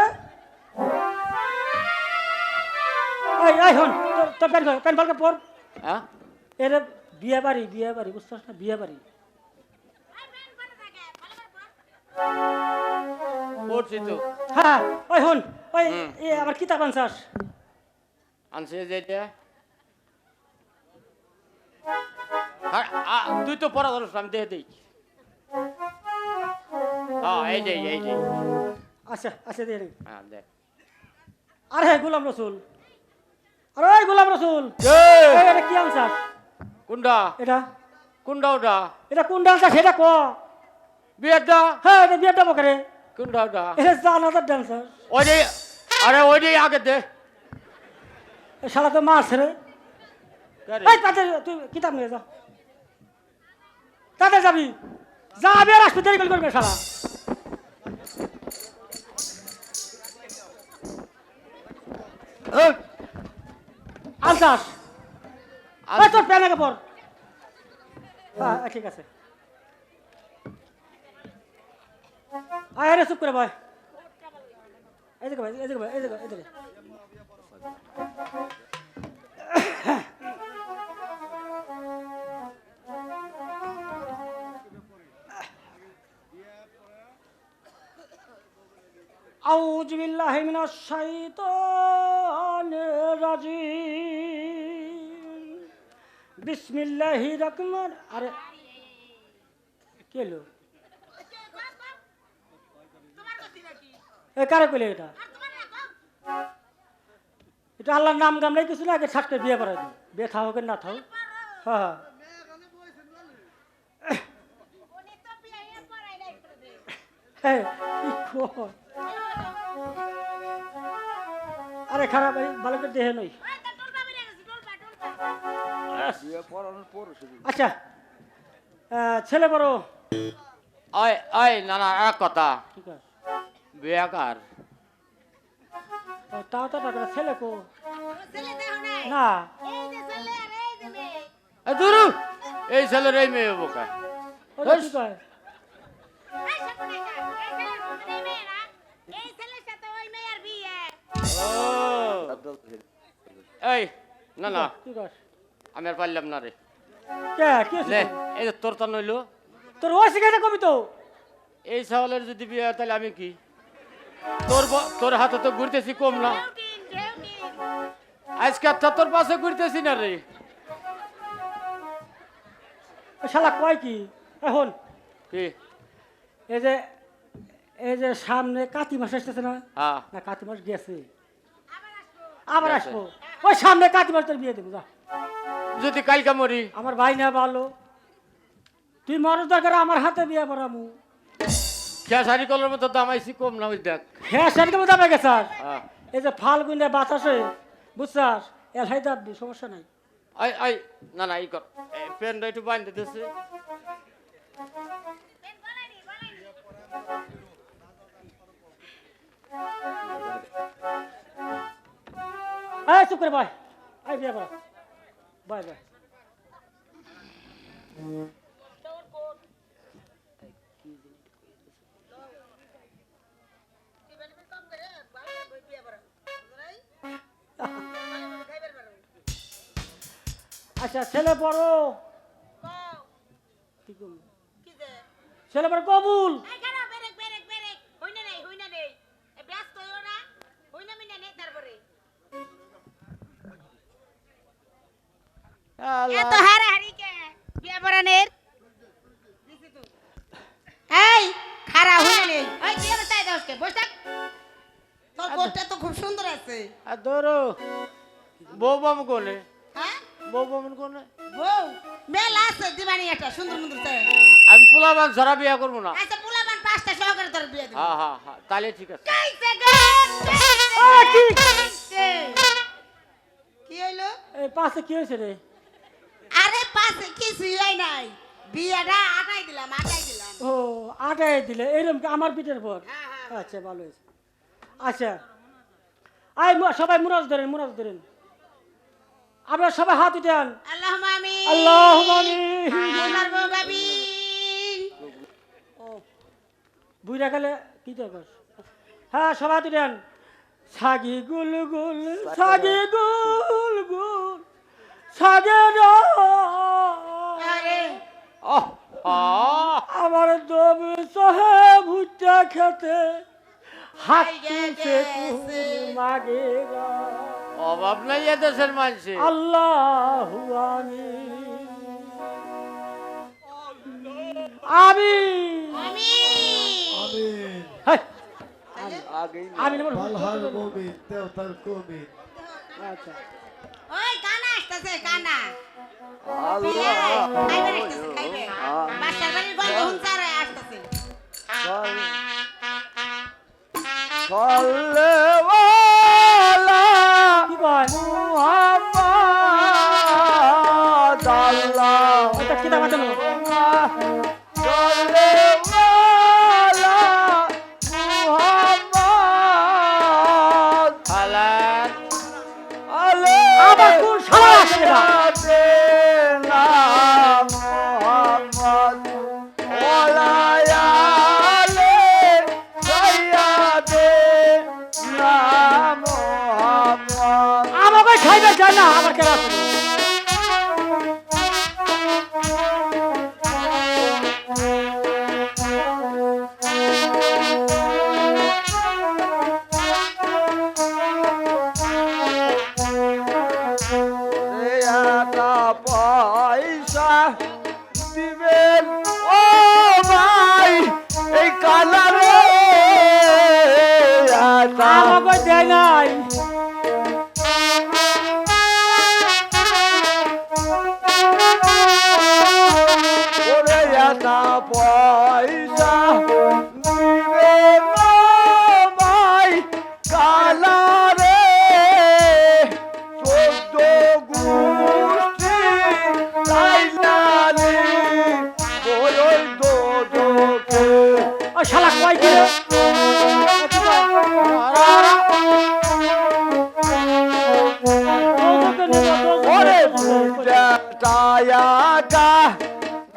এই হন তোর প্যান ভালকে পর হ্যাঁ এর বিয়া বাড়ি বুঝছস না বিয়া বাড়ি পড়ছি তো। হ্যাঁ ওই হন ওই এ আমার কিতাব আনছাস আনছে যেটা তুই তো পড়া ধরস, আমি দেখে দিই। হ্যাঁ এই যে এই যে আচ্ছা আচ্ছা দিয়ে নে। হ্যাঁ দেখ আরে গোলাম রসুল, আরে ওই গোলাম রসুল, এই, এই, এটা কি আনসার? কোনটা এটা কোনটা ওটা এটা কোন ডান্সার সেটা ক। বিয়েটা হ্যাঁ এটা বিয়েটা বকরে, কোনটা ওটা এটা জানাজার ডান্সার। ওই যে আরে ওই যে আগে দে এ শালা তো মারছে রে। কে রে? এই তাদের তুই কিতাব নিয়ে যা, তাদের যাবি, যাবি আর আসবি, দেরি করবে শালা। আনসার ওই তোর প্যানে কাপড়। হ্যাঁ ঠিক আছে, আয় রে চুপ করে ভাই, এদিকে ভাই, এদিকে ভাই, এদিকে এদিকে। আউযু বিল্লাহি মিনাশ শাইতানির রাজিম, বিসমিল্লাহির রহমান। আরে কে লো এ কারে কইলে এটা? এটা আল্লাহর নাম গাম নাই কিছু না, আগে ছাটকে বিয়ে করাই দিই, বিয়ে থাও হোক না থাও। হ্যাঁ হ্যাঁ কি কয়? আরে খারাপ, এই ভালো করে দেহে নই। আচ্ছা ছেলে বড় ওই ওই না না এক কথা ঠিক আছে, বিয়ে কার তাও তো টাকা ছেলে কো না। দুরু এই ছেলের এই মেয়ে বোকা ওটা কি কয়? ও এই না না কি কয়? আমি আর পারলাম না রে কে কি হইছে লে তোর? এই যে তোর তা নইলো তোর ওই শিখাইতে কবি তো। এই ছাগলের যদি বিয়ে হয় তাহলে আমি কি তোর হাতে তো ঘুরতেছি কম না আজকে তো তোর পাশে ঘুরতেছি না রে এ শালা কয় কি এখন? কি এই যে সামনে কাতি মাস আসতেছে না, হ্যাঁ না কাতি মাস গেছে, আবার গেছে। আসবো, ওই সামনে কাতি মাস তোর বিয়ে দেবো যা। যদি কালকা মরি আমার ভাই না ভালো, তুই মরস দরকার আমার হাতে বিয়ে পড়ামু। খেসারি কলের মতো দাম আইসি কম না ওই দেখ হ্যাঁ সেরকম দামে গেছে। হ্যাঁ এই যে ফাল্গুনে বাতাসে বুঝছাস এলহাই দাবি, সমস্যা নাই। আই আই না না এই কর পেনটা একটু বাঁধতে দিতেছে এই চুপ করে ভাই, আই বিয়ে পড়া, বাই বাই। আচ্ছা ছেলে বড় কি করবো? ছেলে বড় কবুল। এত হারাহারি কে বিয়ে পড়ানের? এই খারাপ হইনা নেই, ওই তুই আমার চাই দাওকে বস থাক, তোর বোরটা তো খুব সুন্দর আছে। আর ধরো বউ বাম কোনে হ্যাঁ বউ বামন কোনে বউ মেলা আছে দিবানি একটা সুন্দর সুন্দর চাই। আমি পোলাবান ছাড়া বিয়ে করবো না আচ্ছা পোলাপান 5টা সহকারে তোর বিয়ে দেব। হ্যাঁ হ্যাঁ হ্যাঁ তাহলে ঠিক আছে কাইছে গো কি হইলো? এই পাশে কি হয়েছে রে? আরে পাশে কিছুই হয় নাই, বিয়েটা আটাই দিলাম। ও আটাই দিলে এইরকম কি আমার পিঠের পর? হ্যাঁ, হ্যাঁ। আচ্ছা ভালো হয়েছে। আচ্ছা আই সবাই মুরাজ ধরেন, মুরাজ ধরেন, আপনারা সবাই হাত উঠান। আল্লাহুম্মা আমিন। আল্লাহুম্মা আমিন। আমার বউ আমিন। বুইরা গেলে কি দরকার? হ্যাঁ সবাই হাত উঠান। সাগি গুল গুল সাগি গুল গুল সাগে আরে আহ আহ আমার দবি সহে ভুট্টা খেতে হাত তুলছে মাগে অভাব নাই এ দেশের মানুষে আল্লাহু আমিন। আমিন আমিন। হেই, আগেই আমি নেব বালহার মমি দেবতার কমি। আচ্ছা ওই কানা আসতেছে কানা আল্লাহ খাইবে আসতেছে খাইবে বাসার বাড়ির গন্ধ হুঁচারে আসতেছে সাল্লাল্লাহু কি কয় মুহাম্মাদ আল্লাহ এটা কি দাবা জানো আবার কোন শালা আসছে এটা? আমাকে খাইবে যায় না আমার কেন আসছে পয়সা দিবেন ও ভাই এই কালারে আমাকে দেয় নাই ওরে একা পয়সা দিবেন ও ভাই কালারে 14 গোষ্ঠী লাইলালি বড়ই দোদকে ও শালা কয় কি রে? ওরে টায়াকা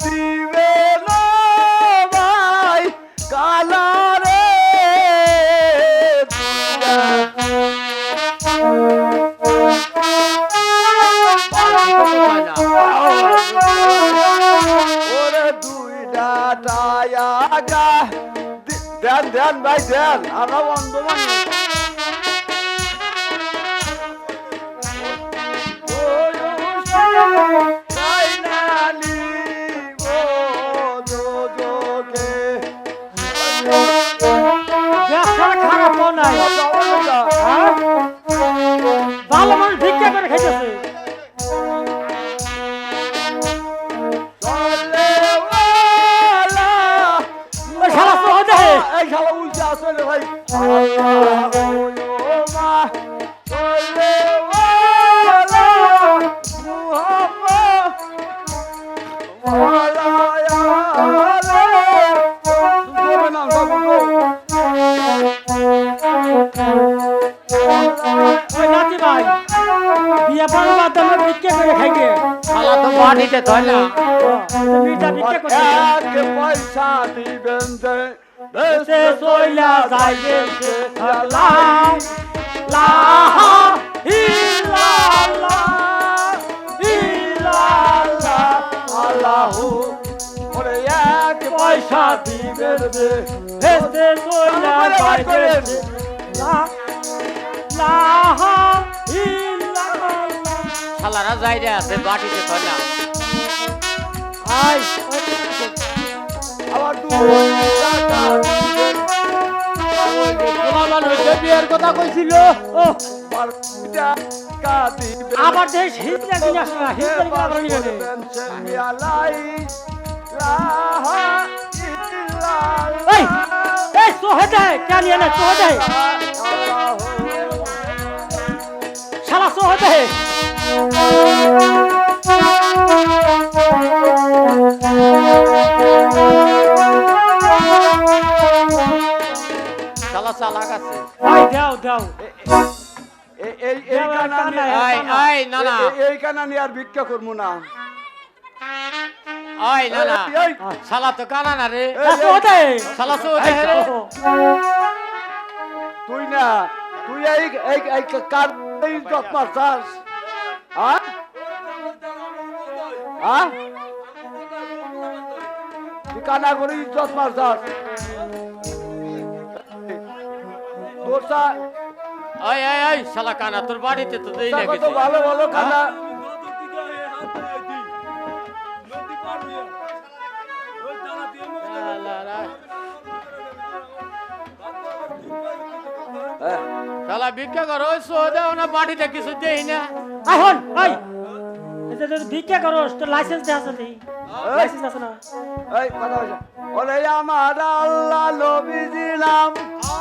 দিবে না ভাই কালারে ওরে দুইটা টায়াকা দেন দেন ভাই দেন আমরা বন্ধ মানুষ ব্যবসা খারাপ হয় নাই হ্যাঁ? ভালো মানুষ ভিক্ষা করে খাইতেছে ওই শালা তো হতে এই শালা উল্টে আসলে ভাই ওই নাতি ভাই বিয়ে পড়ার মাধ্যমে ভিক্ষা করে খাইবে শালা তো বাড়িতে ধর না মিটা ভিক্ষা করতে পয়সা দিবেন সে সইলা যাইবে সে লা লা ইল্লাল্লাহ ইল্লাল্লাহ আল্লাহু ওরে এক পয়সা দিবেন রে সে সইলা যাইবে লা লা ইল্লাল্লাহ শালারা যাই রে আছে বাড়িতে ধর না আই আবার দুই টাকা দিবেন তোমার মানুষ যে বিয়ের কথা কইছিল ও টাকা দিবেন আবার দেশ হিজলা কিনা শোনা হিজলা কিনা আবার নিয়ে নে এই এই সোহেদে কেন এনে সোহেদে শালা সোহেদে শালা চালাক আছে আই দাও দাও এই কানা আই আই না না এই কানা নিয়ে আর ভিক্ষা করবো না আই না না এই, শালা তো কানা না রে সোহেদে শালা তো ওঠে রে তুই না তুই এই এই এই কার ইজ্জত মারছাস হ্যাঁ হ্যাঁ তুই কানা করে ইজ্জত মারছাস দোসা আই আই আই শালা কানা তোর বাড়িতে তো দেই না কত কিছু ভালো ভালো কানা ভিক্ষা করো ওই সো দাও না বাড়িতে কিছু দেই না এখন এই এই যে তুই ভিক্ষা করস তোর লাইসেন্স দে আছে নেই লাইসেন্স আছে না এই কথা বলছে ওরে আমার আল্লাহ নবী দিলাম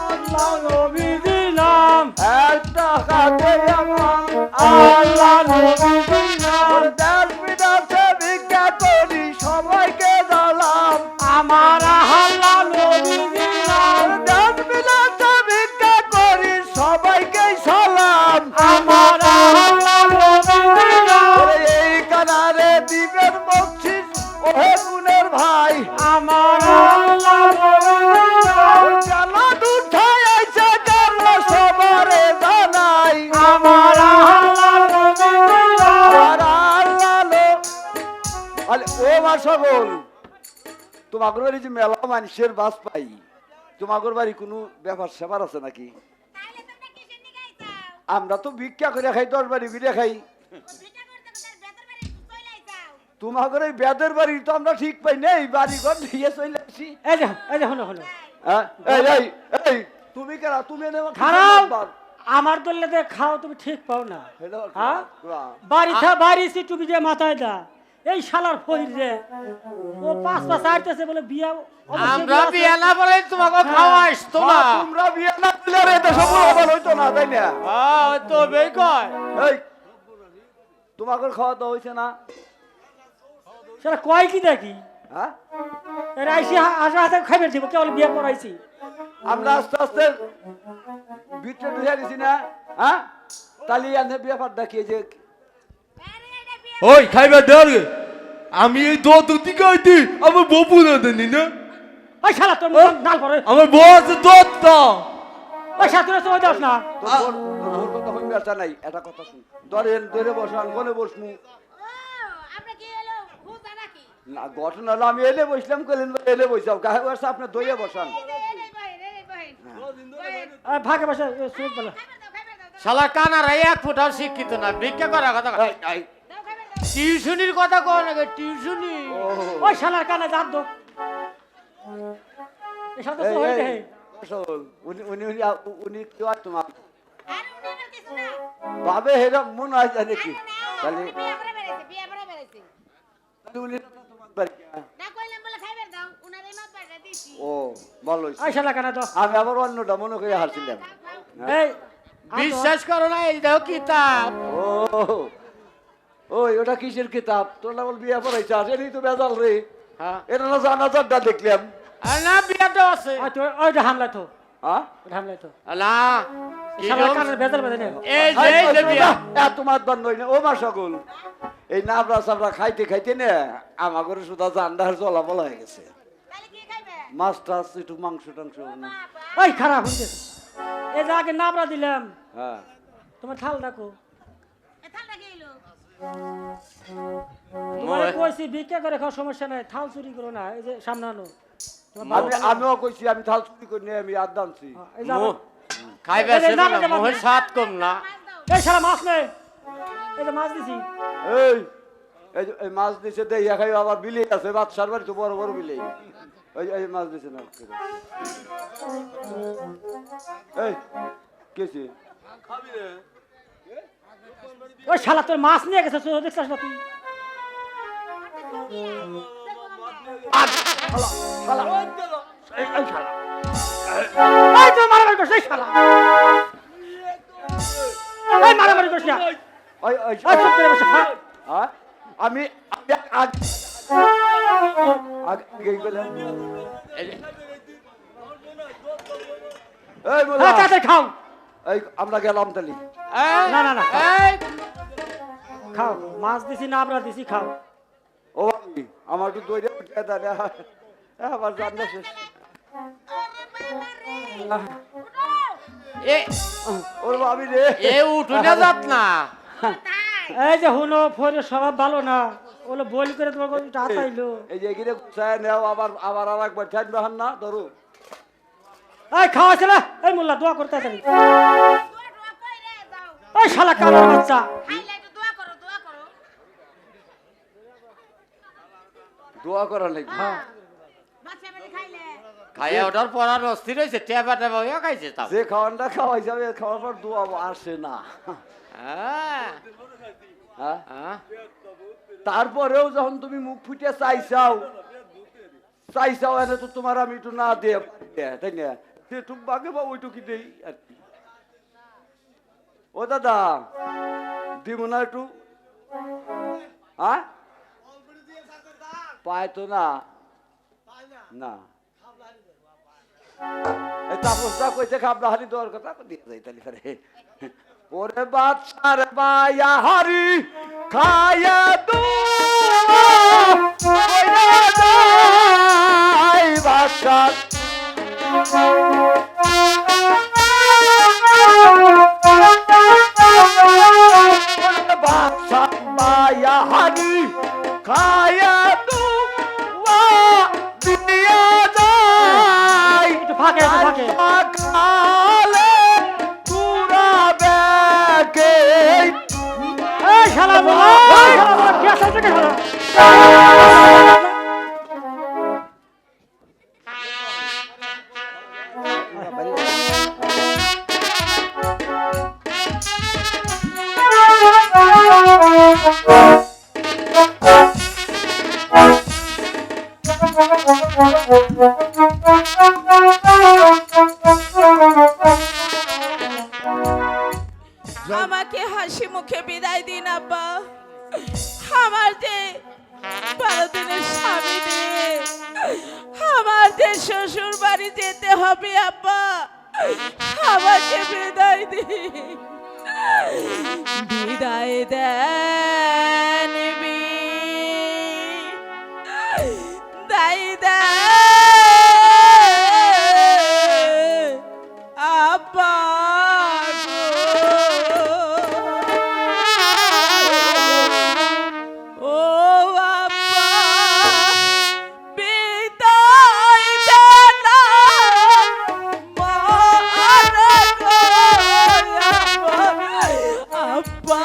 আল্লাহ নবী দিলাম একটা কাছে আমার আল্লাহ নবী দিলাম দেশ বিদেশে ভিক্ষা করি সবাইকে দিলাম আমার আল্লাহ নবী দিলাম দেশ বিদেশে ভিক্ষা করি সবাইকে সালাম আমার আল্লাহ নবী দিলাম ওরে এই কানারে দিবেন বকশিস ওহে গুণের ভাই আমার আল্লাহ নবী দিলাম জানা দুঠাই আইছে কেন সবারে জানাই আমার আল্লাহ নবী দিলাম আর আল্লাহ আলে ও মা সকল তোমাদের বাড়ি যে মেলা মানুষের বাস পাই তোমাদের বাড়ি কোনো ব্যাপার সেবার আছে নাকি আমরা তো ভিক্ষা করে খাই 10 বাড়ি ঘুরে খাই তোমাদের এই বেদের বাড়ি তো আমরা ঠিক পাই নাই বাড়ি ঘর দিয়ে চলে আসি এই যে হলো হলো হ্যাঁ? এই তুমি কেনা তুমি এনে আমাকে খারাপ বলবা। আমার দললে খাও তুমি ঠিক পাও না এটা হ্যাঁ বাহ। বাড়ি সে টুপি দিয়ে মাথায় দা এই শালার ফহির রে ও পাঁচ আইতেছে বলে বিয়া অবশ্যই আমরা বিয়া আছে। বিয়া না বলে তোমাকে খাওয়াইস তো না তোমরা বিয়ে না দিলে রে এটা সব আবার হইতো না তাই না হ্যাঁ তো বেই কয় এই তোমাদের খাওয়া দাওয়া হয়েছে না সেটা কয় কি দেখি হ্যাঁ এর আইসি আসা হাতে খাইবে দিব কেবল বিয়া করাইছি আমরা আস্তে আস্তে বিটে ঢুকে দিছি না হ্যাঁ তালি আনে বিয়ে ফাট দেখিয়ে যে ওই খাইবা দেওয়ার আমি এই দুটি খাইতি আমার বউ না দেনি না ওই শালা তোর মুখ নাল করে আমার বউ আছে দত্তা ওই শালা তোর সময় দাস না তোর তোর কথা হইবে আসা নাই এটা কথা শুন ধরে বসান কোনে বসমু আমরা কি এলো হুজা নাকি না ঘটনা হলো আমি এলে বসলাম কইলেন এলে বইসাও গায়ে বসে আপনি দইয়ে বসান ভাগে বসে সুখ বলে শালা কানারা 1 ফুটাও শিক্ষিত না ভিক্ষা করার কথা এই, এই, টিউশনির কথা কও না টিউশনি ও, ওই শালার কানে জাত দো এই শালা তো এই, সই এই, দেহে আসল, উনি কি হয় তোমার আর উনি কিছু না ভাবে হেরা মন হয় জানে কি তাহলে বিয়া করে বেড়াইছে তাহলে উনি তো তোমার বাড়ি না। না কইলাম বলে খাইবে দাও উনারে মাপ পাইরা দিছি ও ভালো হইছে। ওই শালা কানে তো আমি আবার অন্যটা মনে করে হারছিলাম এই বিশ্বাস করো না এই দেখো কিতাব ও ওই ওটা কিসের কিতাব তোর না বল বিয়া পড়াইছে আসেনি তো বেজাল রে হ্যাঁ এটা না জানাজারটা দেখলাম আর না বিয়াটা আছে ওই তো ওইটা হামলা তো হ্যাঁ ওইটা হামলা তো না শালার কানে বেজাল বেজে নে এই যে এই যে বিয়া তোমার দণ্ড হই না ও মা সকল এই নাবরা সাবরা খাইতে খাইতে না আমার ঘরে শুধু জান্ডার চলাফল হয়ে গেছে তাহলে কি খাইবে মাছ টাছ একটু মাংস টাংস না ওই খারাপ হইছে এই যে আগে নাবরা দিলাম হ্যাঁ তোমার থাল ডাকো এ থালটা কি হইলো তোমারে কইছি ভিক্ষা করে খাওয়ার সমস্যা নাই থাল চুরি করো না এই যে সামনে আনো আমিও কইছি আমি থাল চুরি করে নিয়ে আমি আর দানছি এই যে আবার- খাইবে এই যে আছে না, না না, না, মোহের না। স্বাদ কম না এই শালা মাছ নে এই যে মাছ দিছি এই এই যে এই মাছ দিছে দেইয়া খাই আবার বিলে আছে বাদশার বাড়ি তো বড় বড় বিলে এই মাছ দিছে না এই কেছে ওই শালা তোর মাছ নিয়ে গেছে তুই দেখছিস না তুই এই তো মারামারি করছিস এই শালা এই মারামারি করছিস না ওই ওই ওই চুপ করে বসে খা। হ্যাঁ আমি আমি আজ আগে গেলাম এই মোলা হ্যাঁ তাড়াতাড়ি খাও এই আমরা গেলাম তালি এই, না, না, না। এই খাও মাছ দিছি না আমরা দিছি খাও ও ভাবি, আমার একটু দইটা উঠে দাঁড়া আবার জানলা শেষ এ ওর ভাবি রে এ উঠুনে যাত না এই যে হুনো ফোনের স্বভাব ভালো না ওগুলো বলি করে তোমার কাছে হাতাইলো এই যে এখানে গুছায় নেও আবার আবার আর একবার ঠান বাহান না ধরো এই খাওয়া ছিল এই মোল্লা দোয়া করতে তাড়াতাড়ি দোয়া দোয়া কইরে যাও ওই শালা কালোর বাচ্চা খাইলে একটু দোয়া করো দোয়া করা লাগবে হ্যাঁ বাচ্চা বেটি খাইলে খাইয়া ওঠার পর আর অস্থির হয়েছে টেপা টেপা হয়ে খাইছে তাও যে খাওয়ানটা খাওয়াই যাবে খাওয়ার পর দোয়া আসে না। হ্যাঁ হ্যাঁ? হ্যাঁ তারপরেও যখন তুমি মুখ ফুটে চাইছাও এনে তো তোমার আমি একটু না দিয়ে তাই না যেটুক বাগে বা ওইটুকি দেই আর কি। ও দাদা দিব না একটু, হ্যাঁ পায় তো না না এই তাপসটা কইছে খাবলা হারি দেওয়ার কথা দিয়ে যাই তাহলে ফেরে। ওরে বাচ্চার বায়া হারি খায়া বাচ্চা বাচ্চা বায়া হারি খায়া দিয়া যায় একটু ফাঁকে একটু ফাঁকে খালে পুরা ব্যাগে এই শালা বলা কি আছে থেকে শালা আমাকে হাসি মুখে বিদায় দিন আব্বা। আমার যে 12 দিনের স্বামী নিয়ে আমার যে শ্বশুর বাড়ি যেতে হবে আব্বা, আমাকে বিদায় দিন, বিদায় দেন দাই আব্বা গো। ও আব্বা বিদায় দেন আমার গো আব্বা আব্বা।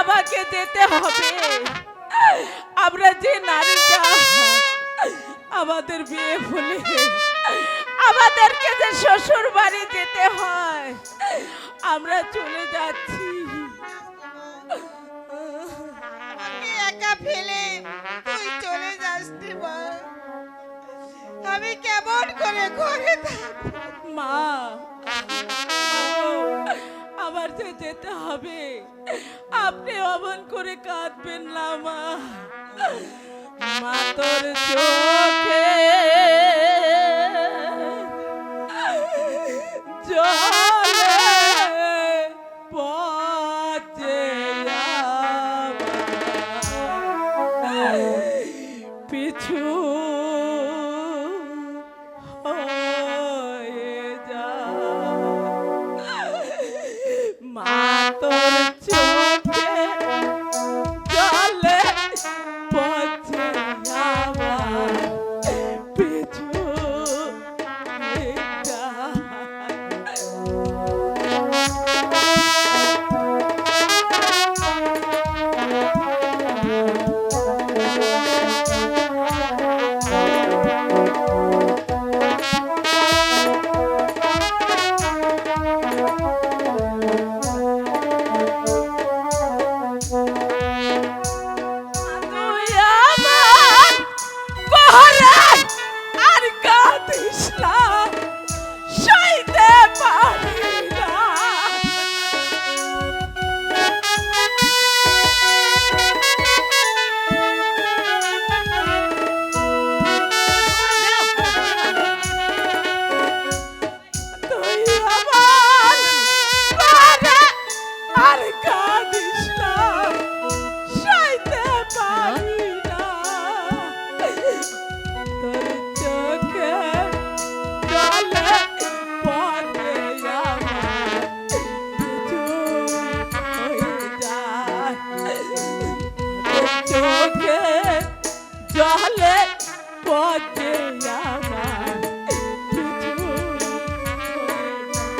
আমাকে যেতে হবে। আমরা যে নারীটা আমাদের বিয়ে হলে আমাদেরকে যে শ্বশুর বাড়ি যেতে হয়, আমরা চলে যাচ্ছি। আমাকে একা ফেলে তুই চলে যাসনি মা, আমি কেমন করে ঘরে থাকবো? মা, আমার যে যেতে হবে, আপনি অমন করে কাঁদবেন না মা। মা তোর চোখে জলে পচে আমার পিছু হয়ে যায়। মা তোর চোখে জলে পচে আমার পিছু হয়ে যায়। তুই আমার ঘরে আর কাঁদিস না, সইতে পারি না। তুই আমার ঘরে আর কাঁদিস না, সইতে পারি না। তোর চোখে জলে পড়ে আমার পিছু হয়ে যায়। তোর চোখে জলে পড়ে আমার পিছু হয়ে যায়।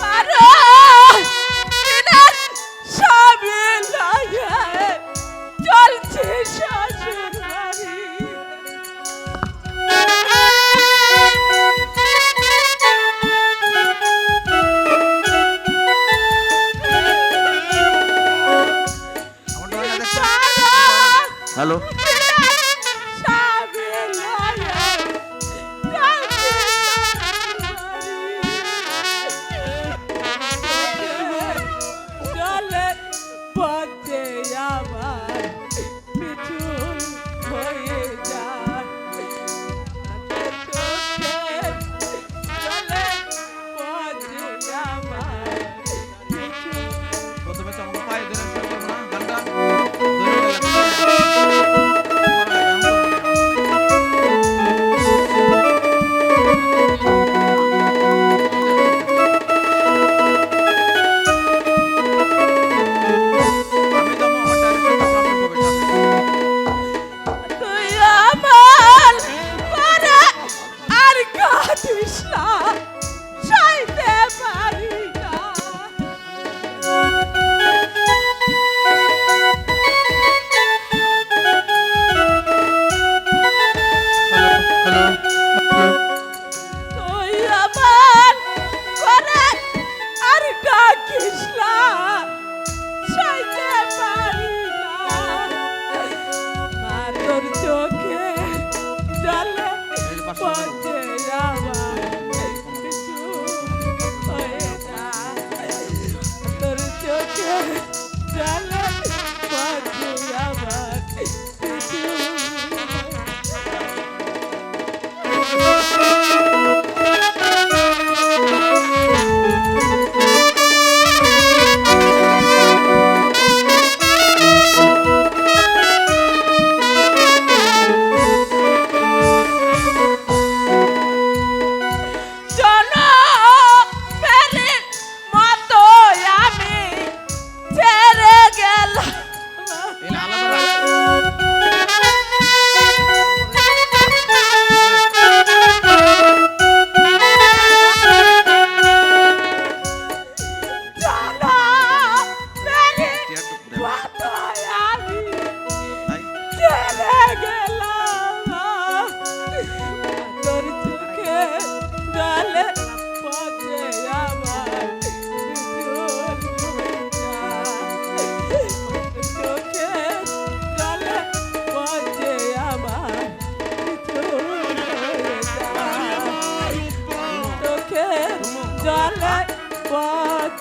পারো দিনের স্বামী লয়ে চলছে শ্বশুর বাড়ি। হ্যালো স্বামী লয়ে চলছে জলে পচে আমার পিছু হয়ে যায়। জলে পচে আমার পিছু। প্রথমে তো আমাকে পায়ে ধরে শুরু করবো না গানটা?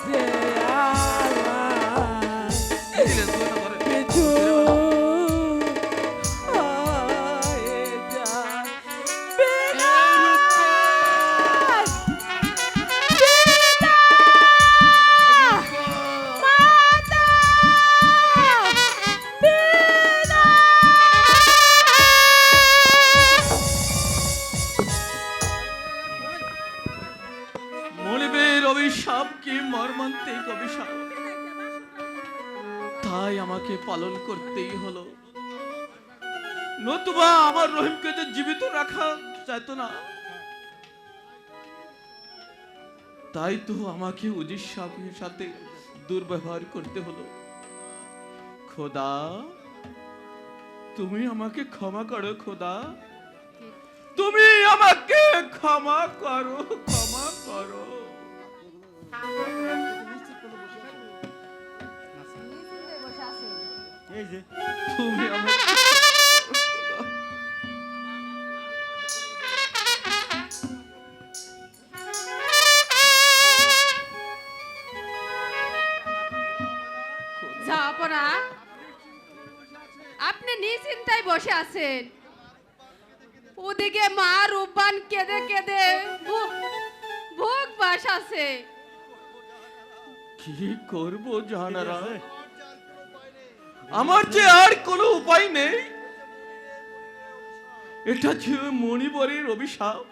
যে আমার কিছু হয়ে যায়। বিদায়! মাতা! মনিবের অভিশাপ কি মর্মান্তিক অভিশাপ, তাই আমাকে পালন করতেই হলো, নতুবা আমার রহিমকে যে জীবিত রাখা যেত না। তাই তো আমাকে উজির সাহেবের সাথে দুর্ব্যবহার করতে হলো। খোদা, তুমি আমাকে ক্ষমা করো খোদা, তুমি আমাকে ক্ষমা করো, ক্ষমা করো। তুমি আমাকে জাহাপনা, আপনি নিশ্চিন্তায় বসে আছেন, ওদিকে মা রূপবান কেঁদে কেঁদে ভোগ বাস আছে। কি করব জানারা, আমার যে আর কোনো উপায় নেই। এটা ছিল মণিবরের অভিশাপ।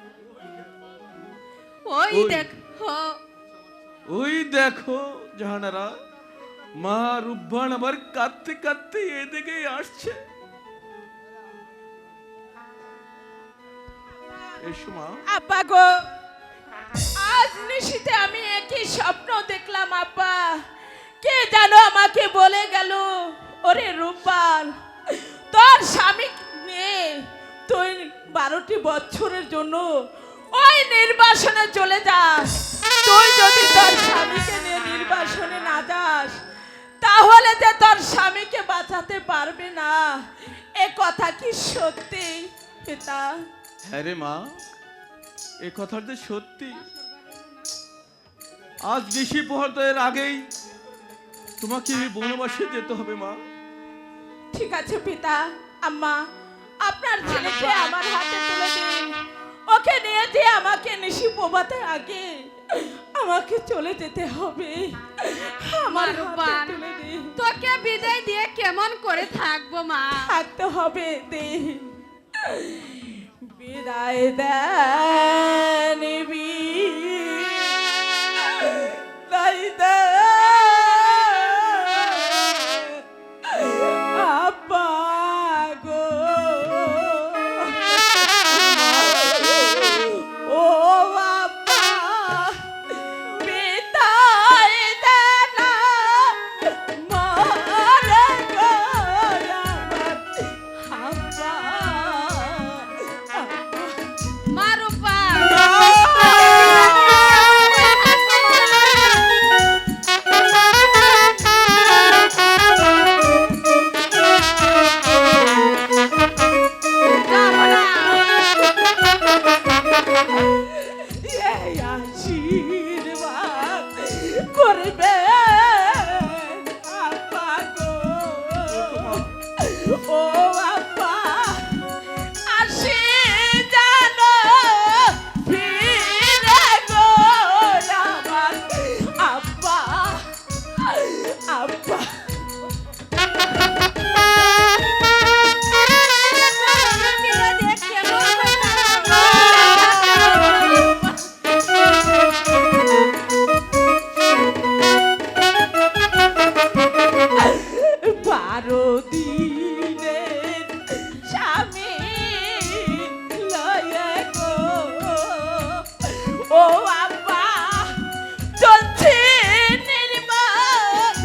ওই ওই। দেখো, ওই দেখো জাহানারা, মা রূপবান আবার কাঁদতে কাঁদতে এদিকে আসছে। এসো মা। আব্বা গো, আজ নিশিতে আমি একই স্বপ্ন দেখলাম আব্বা। কে জানো আমাকে বলে গেল, ওরে রূপবান, তোর স্বামী নিয়ে তুই 12টি বছরের জন্য ওই নির্বাসনে চলে যাস। তুই যদি তোর স্বামীকে নিয়ে নির্বাসনে না যাস, তাহলে যে তোর স্বামীকে বাঁচাতে পারবে না। এ কথা কি সত্যি পিতা? হ্যাঁ রে মা, এ কথাটা যে সত্যি। আজ বেশি পহরের আগেই তোমাকে বনবাসে যেতে হবে মা। ঠিক আছে পিতা। আম্মা, আপনার ছেলেকে আমার হাতে তুলে দিন। ওকে নিয়ে যে আমাকে নিশি প্রভাতের আগে আমাকে চলে যেতে হবে। আমার হাতে তুলে দিন। তোকে বিদায় দিয়ে কেমন করে থাকবো মা? থাকতে হবে দিন। বিদায় দেন তাই আব্বা গো, ও আব্বা, বিদায় দেন মারে গো আমার আব্বা। মা রূপা, এই আশীর্বাদ করবে আব্বা গো, ও আব্বা, আসি জানো ফিরে গো আমার আব্বা, আব্বা। বারো দিনের স্বামী লয়ে গো, ও আব্বা, চলছে নির্মাণ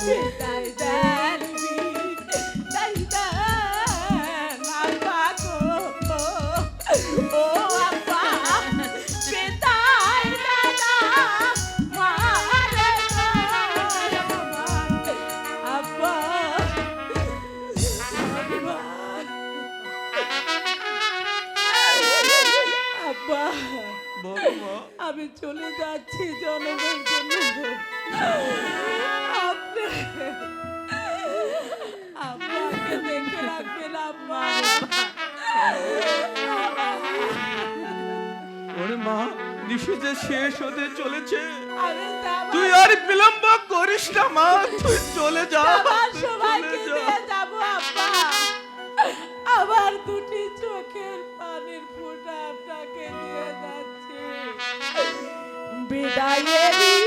বিদায় দেন বিদায় দেন আব্বা গো ও আব্বা বিদায় দাদা মারে গো আব্বা আব্বা আমি চলে যাচ্ছি জনগণের জন্য আপনি আব্বাকে দেখে রাখবেন আব্বা ওরে মা নিশি যে শেষ হতে চলেছে আমি যাবার তুই আর বিলম্ব করিস না মা তুই চলে যা সবাইকে দিয়ে যাবো আব্বা আবার দুটি চোখের পানির ফোঁটা আপনাকে দিয়ে যাচ্ছি বিদায়েরই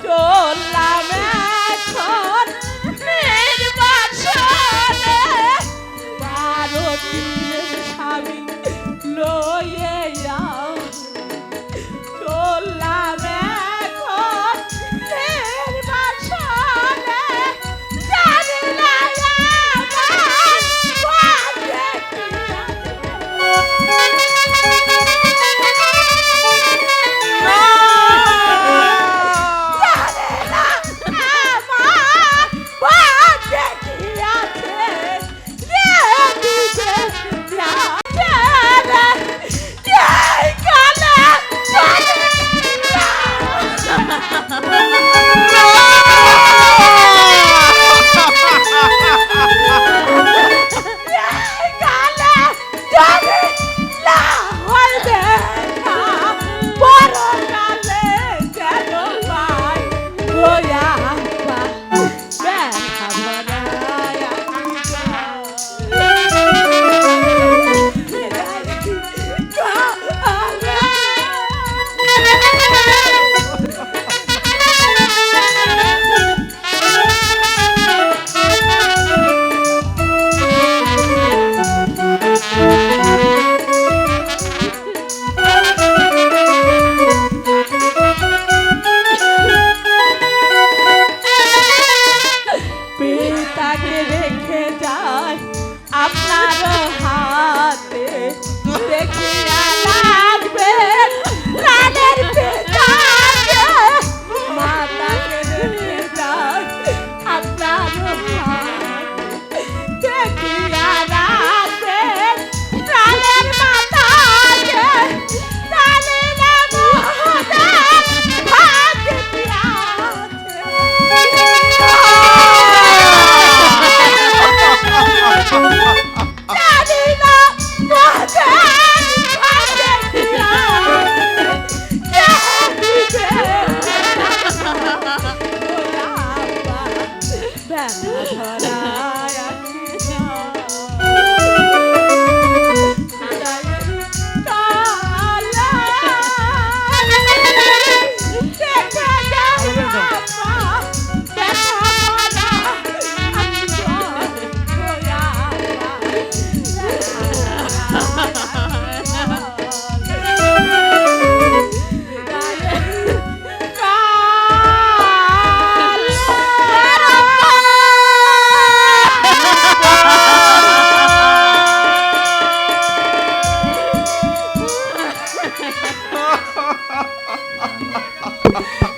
চললাম এখন নির্বাসনে 12 দিনের স্বামী লয়ে চললাম এখন নির্বাসনে জানি না আমার ভাগ্যে কি আছে দেখিয়া লাগবে প্রাণের পিতাকে মাতা কেঁদে যাক আপনার হাত দেখিয়া রাখবে প্রাণের মাতাকে জানি না মোদের ভাগ্যে কি আছে। জানি না মোদের ভাগ্যে কি আছে।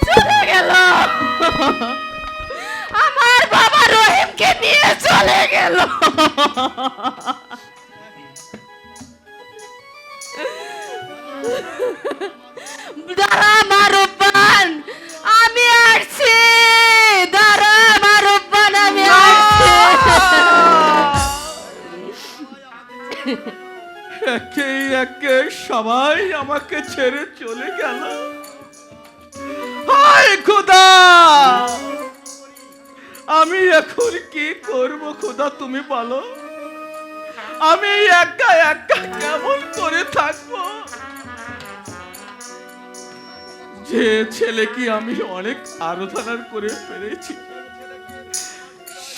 চলে গেল আমার বাবা রহিমকে নিয়ে চলে গেল। দাঁড়া মারুব্বান আমি আসছি, দাঁড়া মারুব্বান আমি আসছি। একে একে সবাই আমাকে ছেড়ে চলে গেল। হায় খোদা, আমি এখন কি করব খোদা তুমি বলো? আমি একা একা কেমন করে থাকবো? যে ছেলে কি আমি অনেক আরাধনা করে পেরেছি,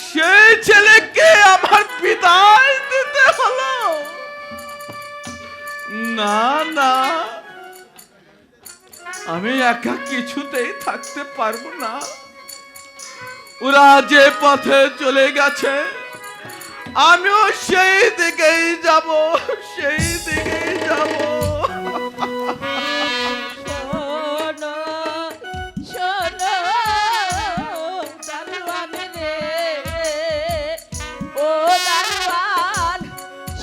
সেই ছেলেকে আমার বিদায় দিতে হলো। না না, আমি একা কিছুতেই থাকতে পারবো না। ওরা যে পথে চলে গেছে আমিও সেই দিকেই যাব, সেই দিকেই যাব। শোনো শোনো দারোয়ান রে, ও দারোয়ান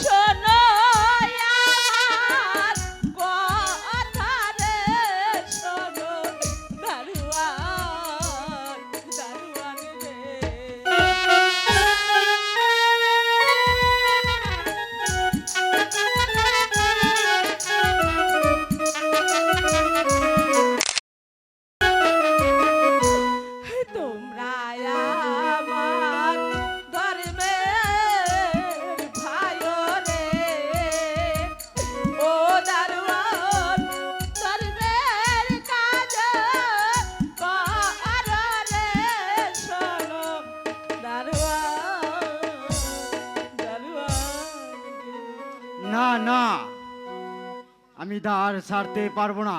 শোনো আমার কথা রে, শোনো দারোয়ান দারোয়ান রে। তোমরা আমার ধর্মের ভাই রে, ও দারোয়ান ধর্মের কাজ কর রে, শোনো দারোয়ান দারোয়ান। না না, আমি দ্বার ছাড়তে পারবো না।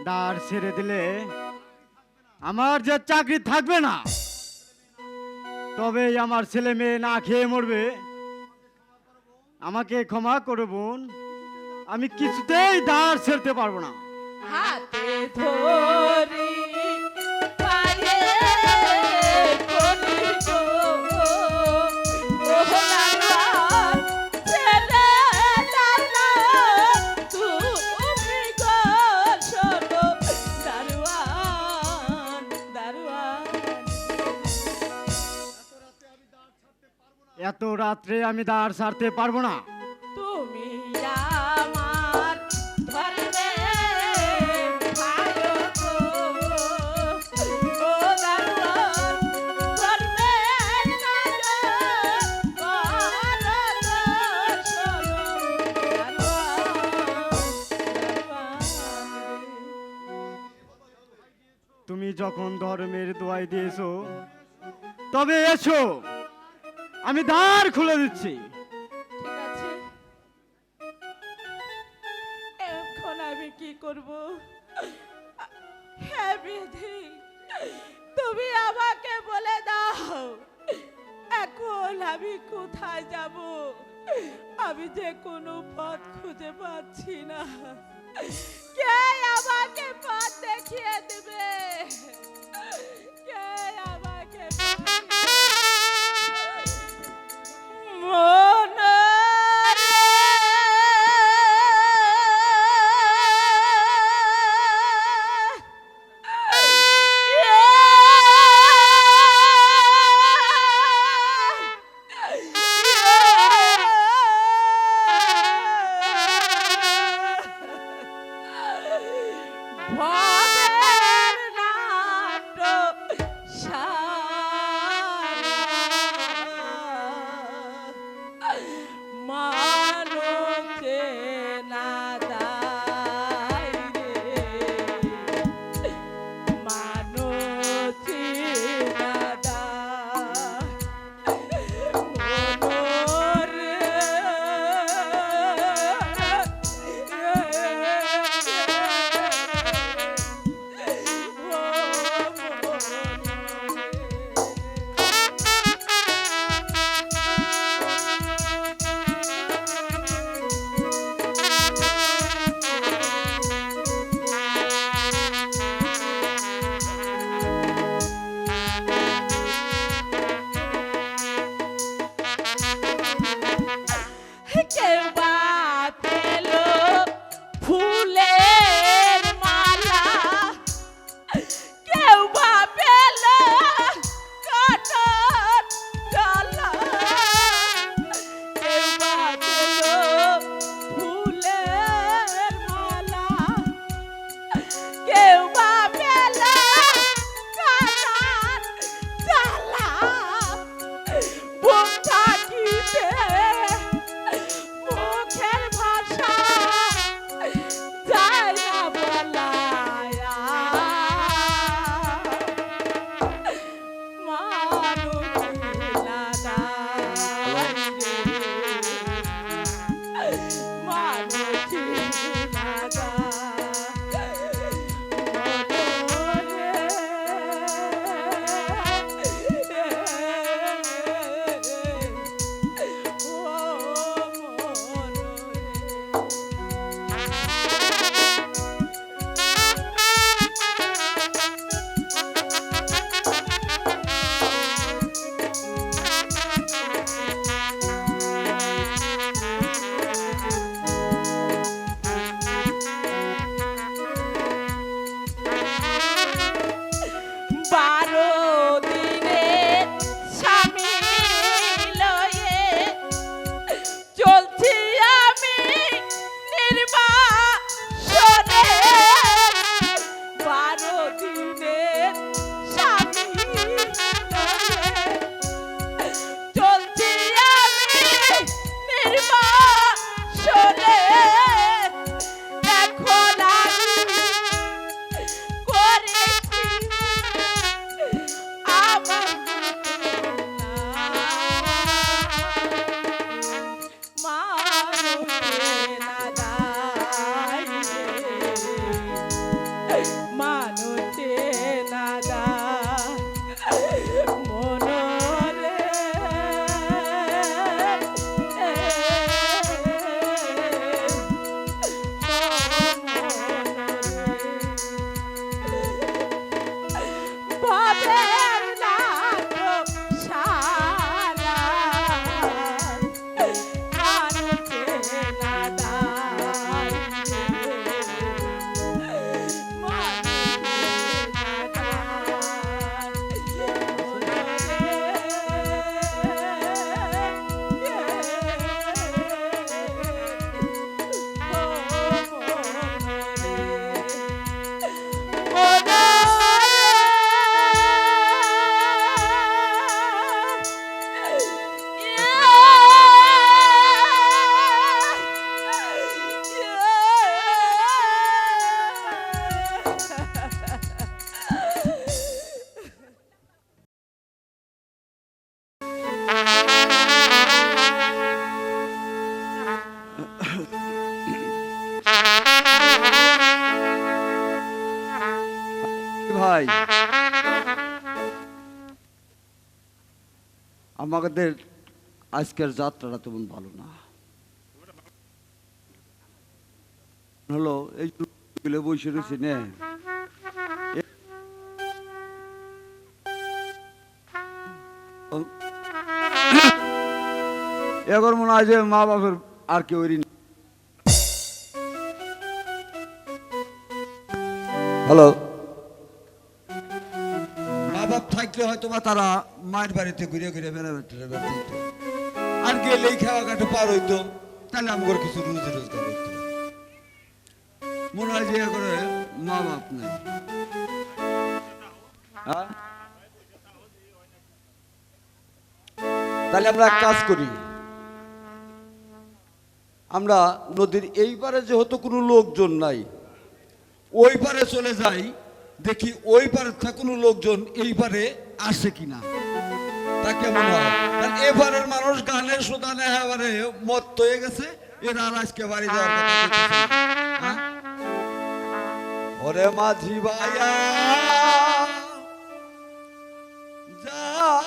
দ্বার ছেড়ে দিলে আমার যে চাকরি থাকবে না, তবে আমার ছেলে মেয়ে না খেয়ে মরবে। আমাকে ক্ষমা করো বোন, আমি কিছুতেই দ্বার ছেড়তে পারবো না। হাতে ধরি পায়ে করি গো, ও দারোয়ান ছেড়ে দাও না তুমি গো, শোনো দারোয়ান দারোয়ান। এত রাত্রে আমি দ্বার ছাড়তে পারবো না। তুমি আমার ধর্মের ভাই গো, ও দারোয়ান ধর্মের কাজ কর গো, শোনো দারোয়ান দারোয়ান। তুমি যখন ধর্মের দোয়াই দিয়েছো, তবে এসো, আমি দ্বার খুলে দিচ্ছি। ঠিক আছে, এখন আমি কি করব? হ্যাঁ বিধি, তুমি আমাকে বলে দাও এখন আমি কোথায় যাব? আমি যে কোনো পথ খুঁজে পাচ্ছি না। কে আমাকে পথ দেখিয়ে দিবে? কে আমাকে ভবের নাটক মানতে না দায় রে, মানতে না দায় মনোরে কেউ বা পেল ফুলের মালা, কেউ বা পেল কাটার ডালা, কেউ বা পেল ফুলের মালা, কেউ বা পেল কাটার ডালা, বুক থাকিতে মুখের ভাষা যায় না বলায়া, মানুষ লাগায় রে, মানুষ ভাই আমাদের আজকের যাত্রাটা তেমন ভালো না। হলো এই গুলো বসে রয়েছে নে এবার মনে হয় যে মা বাপের আর কেউ হ্যালো মা বাপ থাকলে হয়তো বা তারা মায়ের বাড়িতে ঘুরে ঘুরে বেড়াতে আর গেলেই খাওয়া কাটা পার হইতো, তাহলে আমার কিছু রোজ রোজগার হইতো। মনে হয় যে করে মা বাপ নাই। হ্যাঁ? তাহলে আমরা এক কাজ করি, আমরা নদীর এই পারে যেহেতু কোনো লোকজন নাই, ওই পারে চলে যাই, দেখি ওই পারে কোনো লোকজন এই পারে আসে কিনা, তা কেমন হয়? কারণ এবারের মানুষ গানের সুদানে এবারে মত হয়ে গেছে, এরা আর আজকে বাড়ি যাওয়ার কথা বলতেছে না। হ্যাঁ? ওরে মাঝি ভাইয়া যাও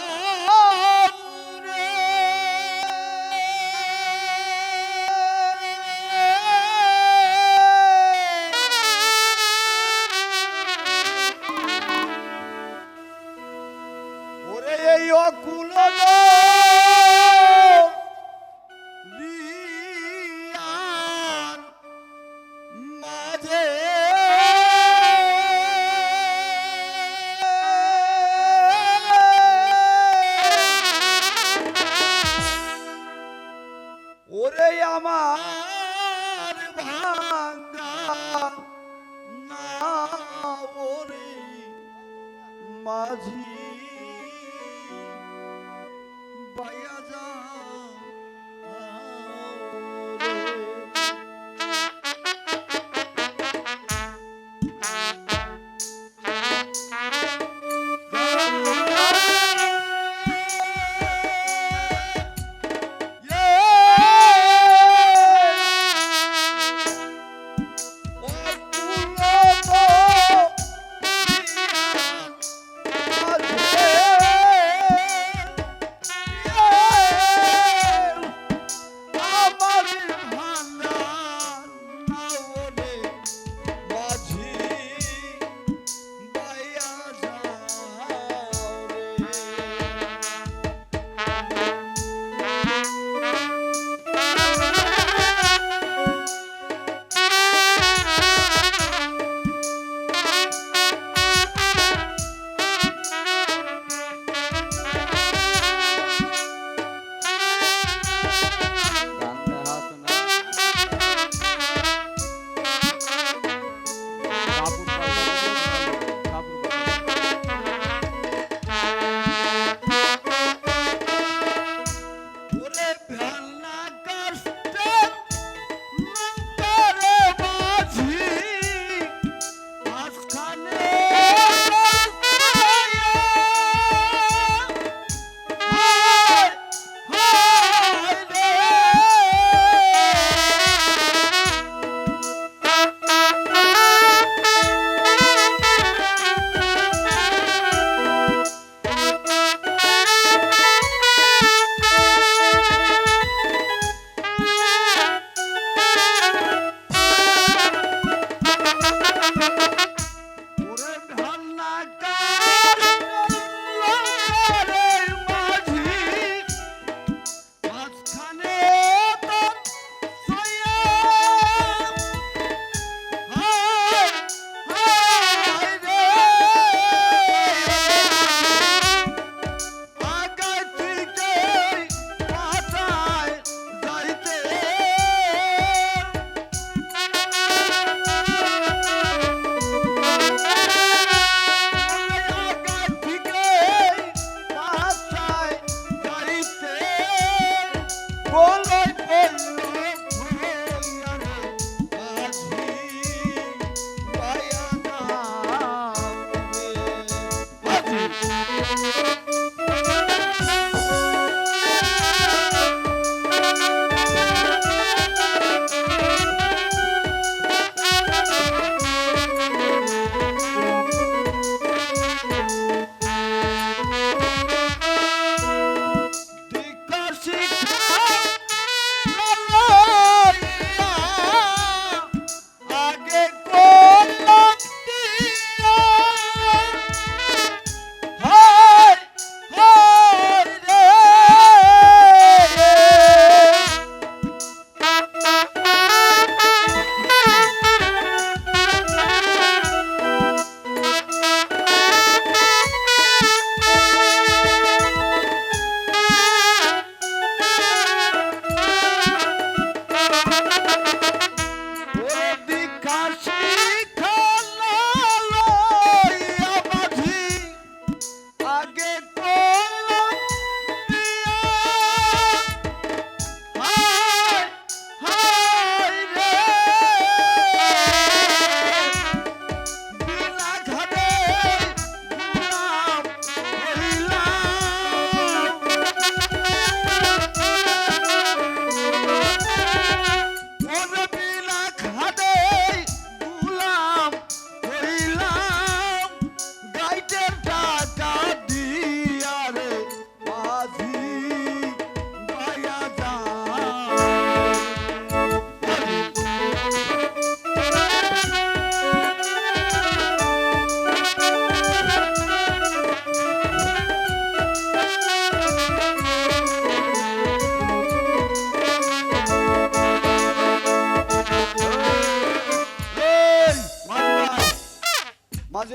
রে। ওরে এই অকুল রিয়ার মাঝে ওরে আমার ভাঙ্গা না ওরে মাঝি বাইয়া যা Yeah!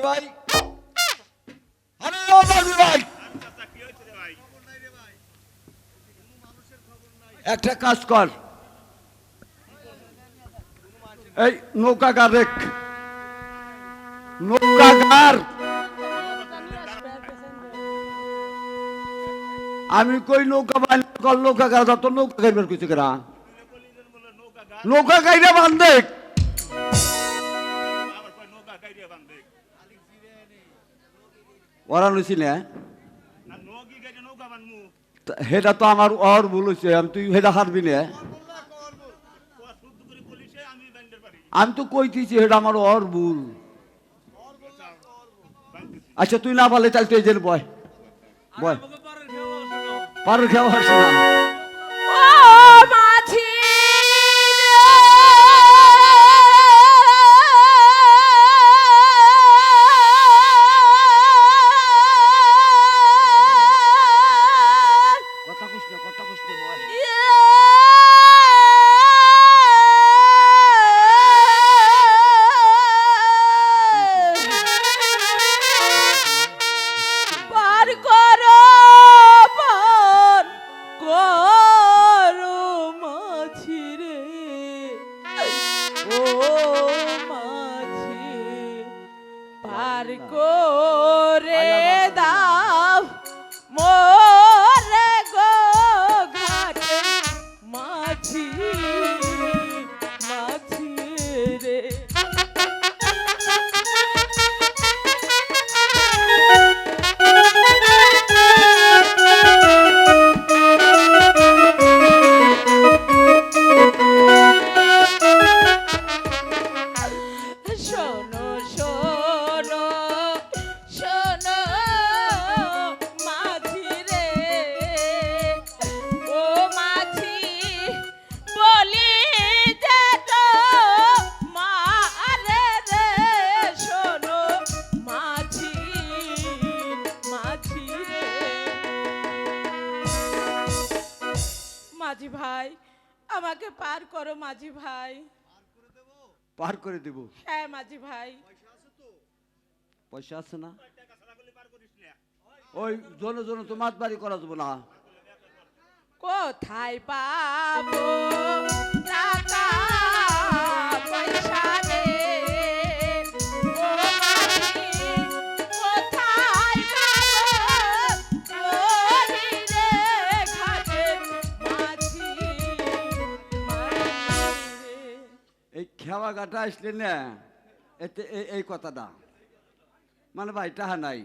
মাঝি ভাই আরে ও মাঝি ভাই একটা কাজ কর এই নৌকাগার রেখ নৌকাগার আমি কই নৌকা বাইল কল নৌকাগার যত নৌকা গাইবার কইছে কেরা নৌকা গাইরা বান্ধে ওরা লইছি না হেটা তো আমার ওর ভুল হয়েছে আমি তুই হেটা হারবি না আমি তো কইতেছি হেটা আমার ওর ভুল আচ্ছা তুই না পারলে তাহলে তুই জেল বয় বয় পারের খেয়াল আসে না ও মাঝি কথা কইস না বয় পার করো পার করো মাঝি রে ও মাঝি পার করে দাও মোরে গো ঘাটে মাঝি মাঝি রে শোনো শোনো শোনো মাঝি রে ও মাঝি বলি যে তো মারে রে শোনো মাঝি মাঝি রে মাঝি ভাই আমাকে পার করো মাঝি ভাই পার করে দেব হ্যাঁ মাঝি ভাই পয়সা আছে না ওই জনে জনে তো মাছ বাড়ি করা যাবো না কোথায় পাবো টাকা পয়সা রে ও মাঝি কোথায় পাবো ওরে রে ঘাটে মাঝি মাঝি রে এই খেওয়া গাটা আসলে না এতে এই কথাটা মানে ভাই টাহা নাই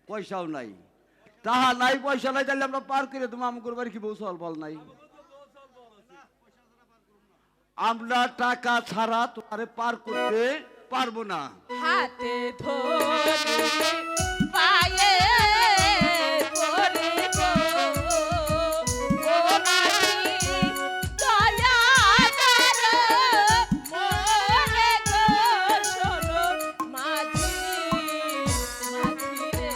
পয়সাও নাই টাহা নাই পয়সা নাই তাহলে আমরা পার করে তোমার আমগুর বাড়ি কি বউ চল বল নাই আমরা টাকা ছাড়া তোমারে পার করতে পারবো না হাতে ধরে পায়ে পড়ে গো ও মাঝি দয়া করো মোরে গো শোনো মাঝি মাঝি রে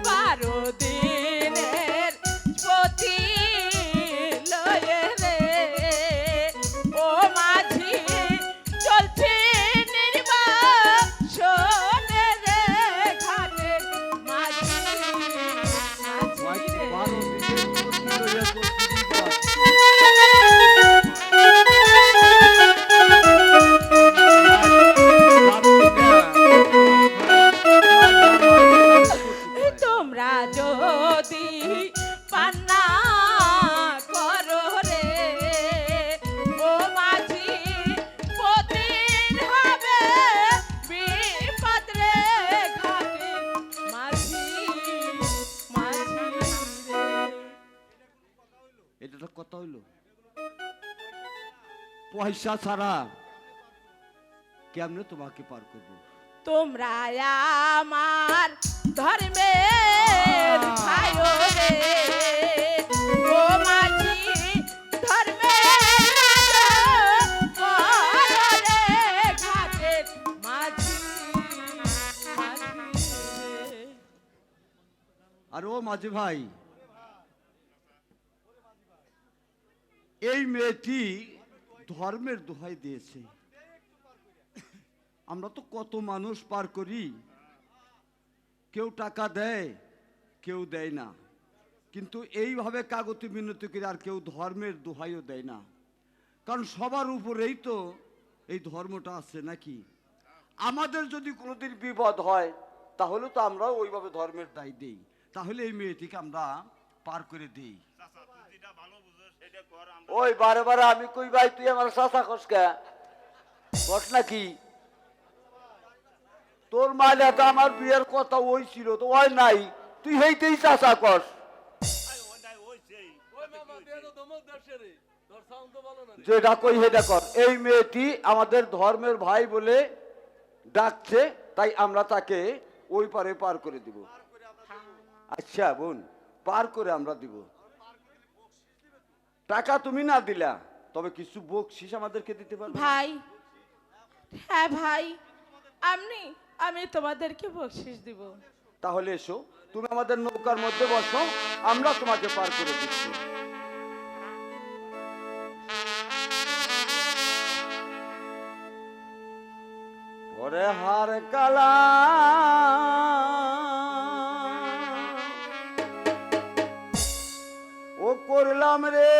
বারো দিনের পতি লয়ে রে ও মাঝি চলছে নির্বাসনে রে ঘাটে মাঝি মাঝি রে তোমরা যদি পান্না করো রে ও মাঝি পতির হবে বিপদ রে ঘাটে মাঝি মাঝি রে এটা তো কথা হইলো পয়সা ছাড়া কেমনে তোমাকে পার করবো তোমরা আমার ধর্মের ভাই রে ও মাঝি ধর্মের রে ঘাটের মাঝি মাঝি রে আর ও মাঝি ভাই, এই মেয়েটি ধর্মের দোহাই দিয়েছে। আমরা তো কত মানুষ পার করি, কেউ টাকা দেয়, কেউ দেয় না, কিন্তু এইভাবে কাগতি মিনতি করে আর কেউ ধর্মের দোহাইও দেয় না। কারণ সবার উপরেই তো এই ধর্মটা আছে নাকি? আমাদের যদি কোনোদিন বিপদ হয় তাহলে তো আমরা ওইভাবে ধর্মের দায় দেই। তাহলে এই মেয়েটিকে আমরা পার করে দিই। ওই বারে বারে আমি কই ভাই, তুই আমার চাচা কসকা ঘটনা কি? তোর মাইলে তো আমার বিয়ের কথা ওই ছিল, তো ওই নাই, তুই হেইতেই চাচা কস। যেটা কই হেটা কর। এই মেয়েটি আমাদের ধর্মের ভাই বলে ডাকছে, তাই আমরা তাকে ওই পারে পার করে দিব। আচ্ছা বোন, পার করে আমরা দিব। টাকা তুমি না দিলা, তবে কিছু বকশিস আমাদেরকে দিতে পারবে? ভাই, হ্যাঁ ভাই, আমি তোমাদেরকে বকশিশ দিব। তাহলে এসো, তুমি আমাদের নৌকার মধ্যে বসো, আমরা তোমাকে পার করে দিচ্ছি। ওরে হার কালা ও করলাম রে,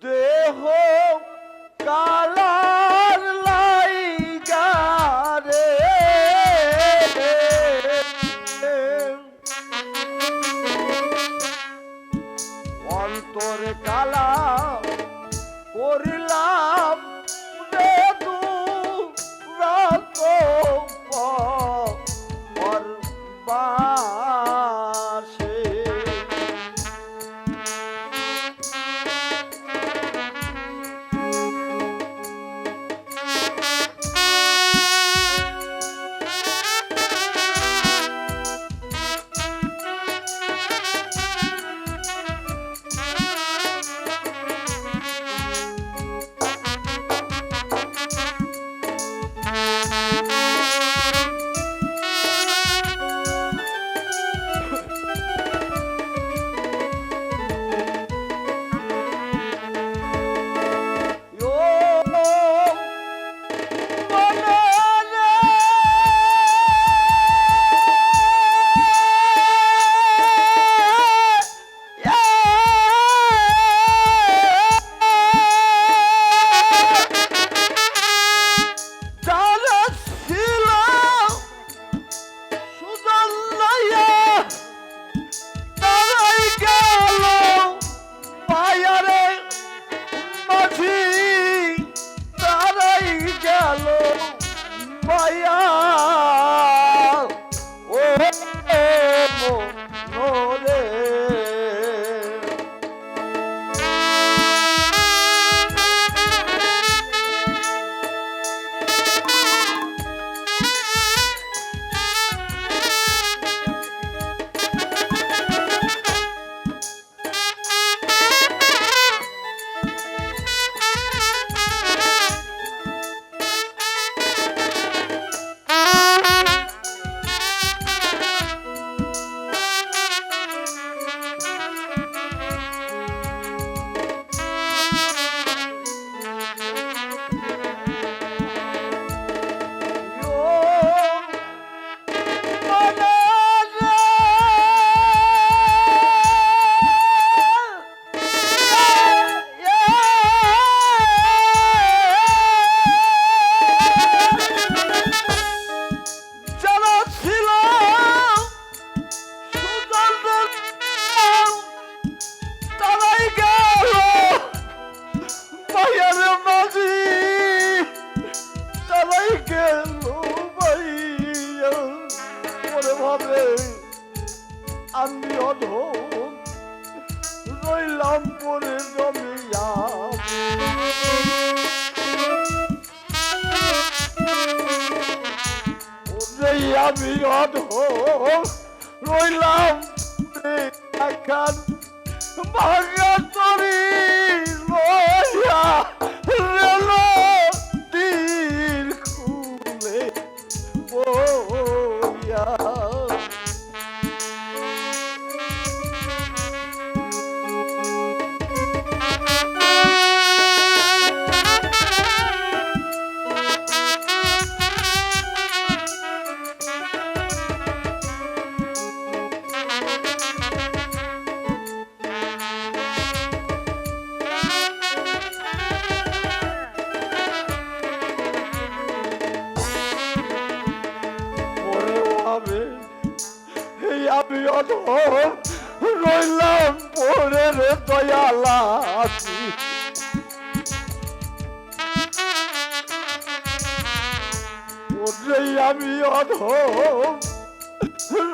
দেহ কালার লাইগা রে, অন্তর কালা করিলাম রে দু রাত পরবাসে। আমি অধম রইলাম পরে জমিয়া, আমি অধম রইলাম ভাঙা তরি লইয়া রেল তীর খুলে বইয়া আমি অধম রইলাম পরে রে দয়ালা আমি অধম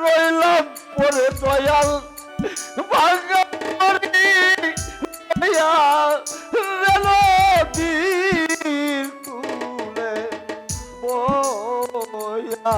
রইলাম পরে দয়াল ভাঙা রেল তুলে বয়া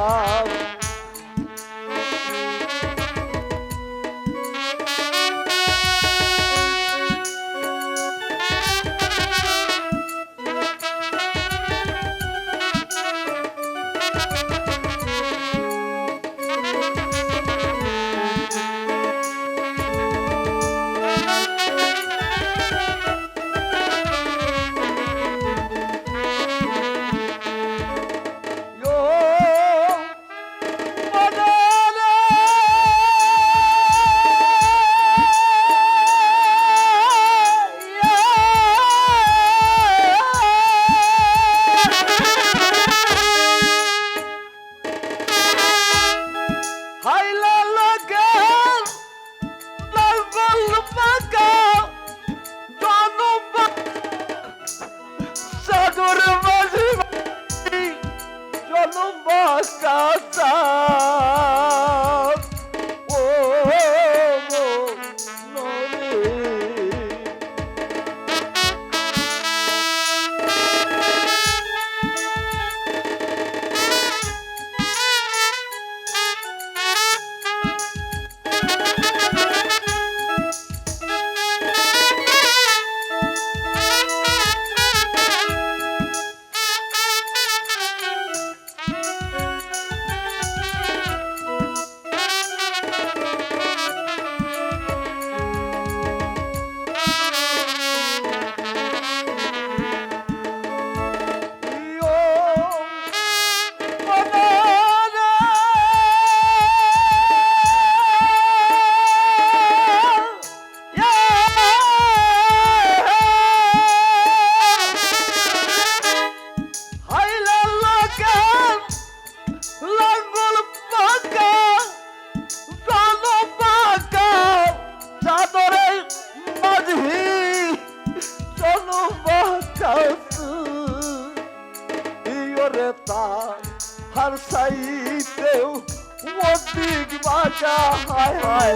हर सही देव वो दिग बाजा हाय हाय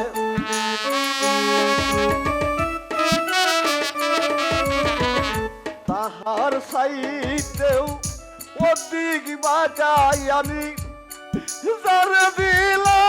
ताहार सही देव वो दिग बाजा यानी जर दिला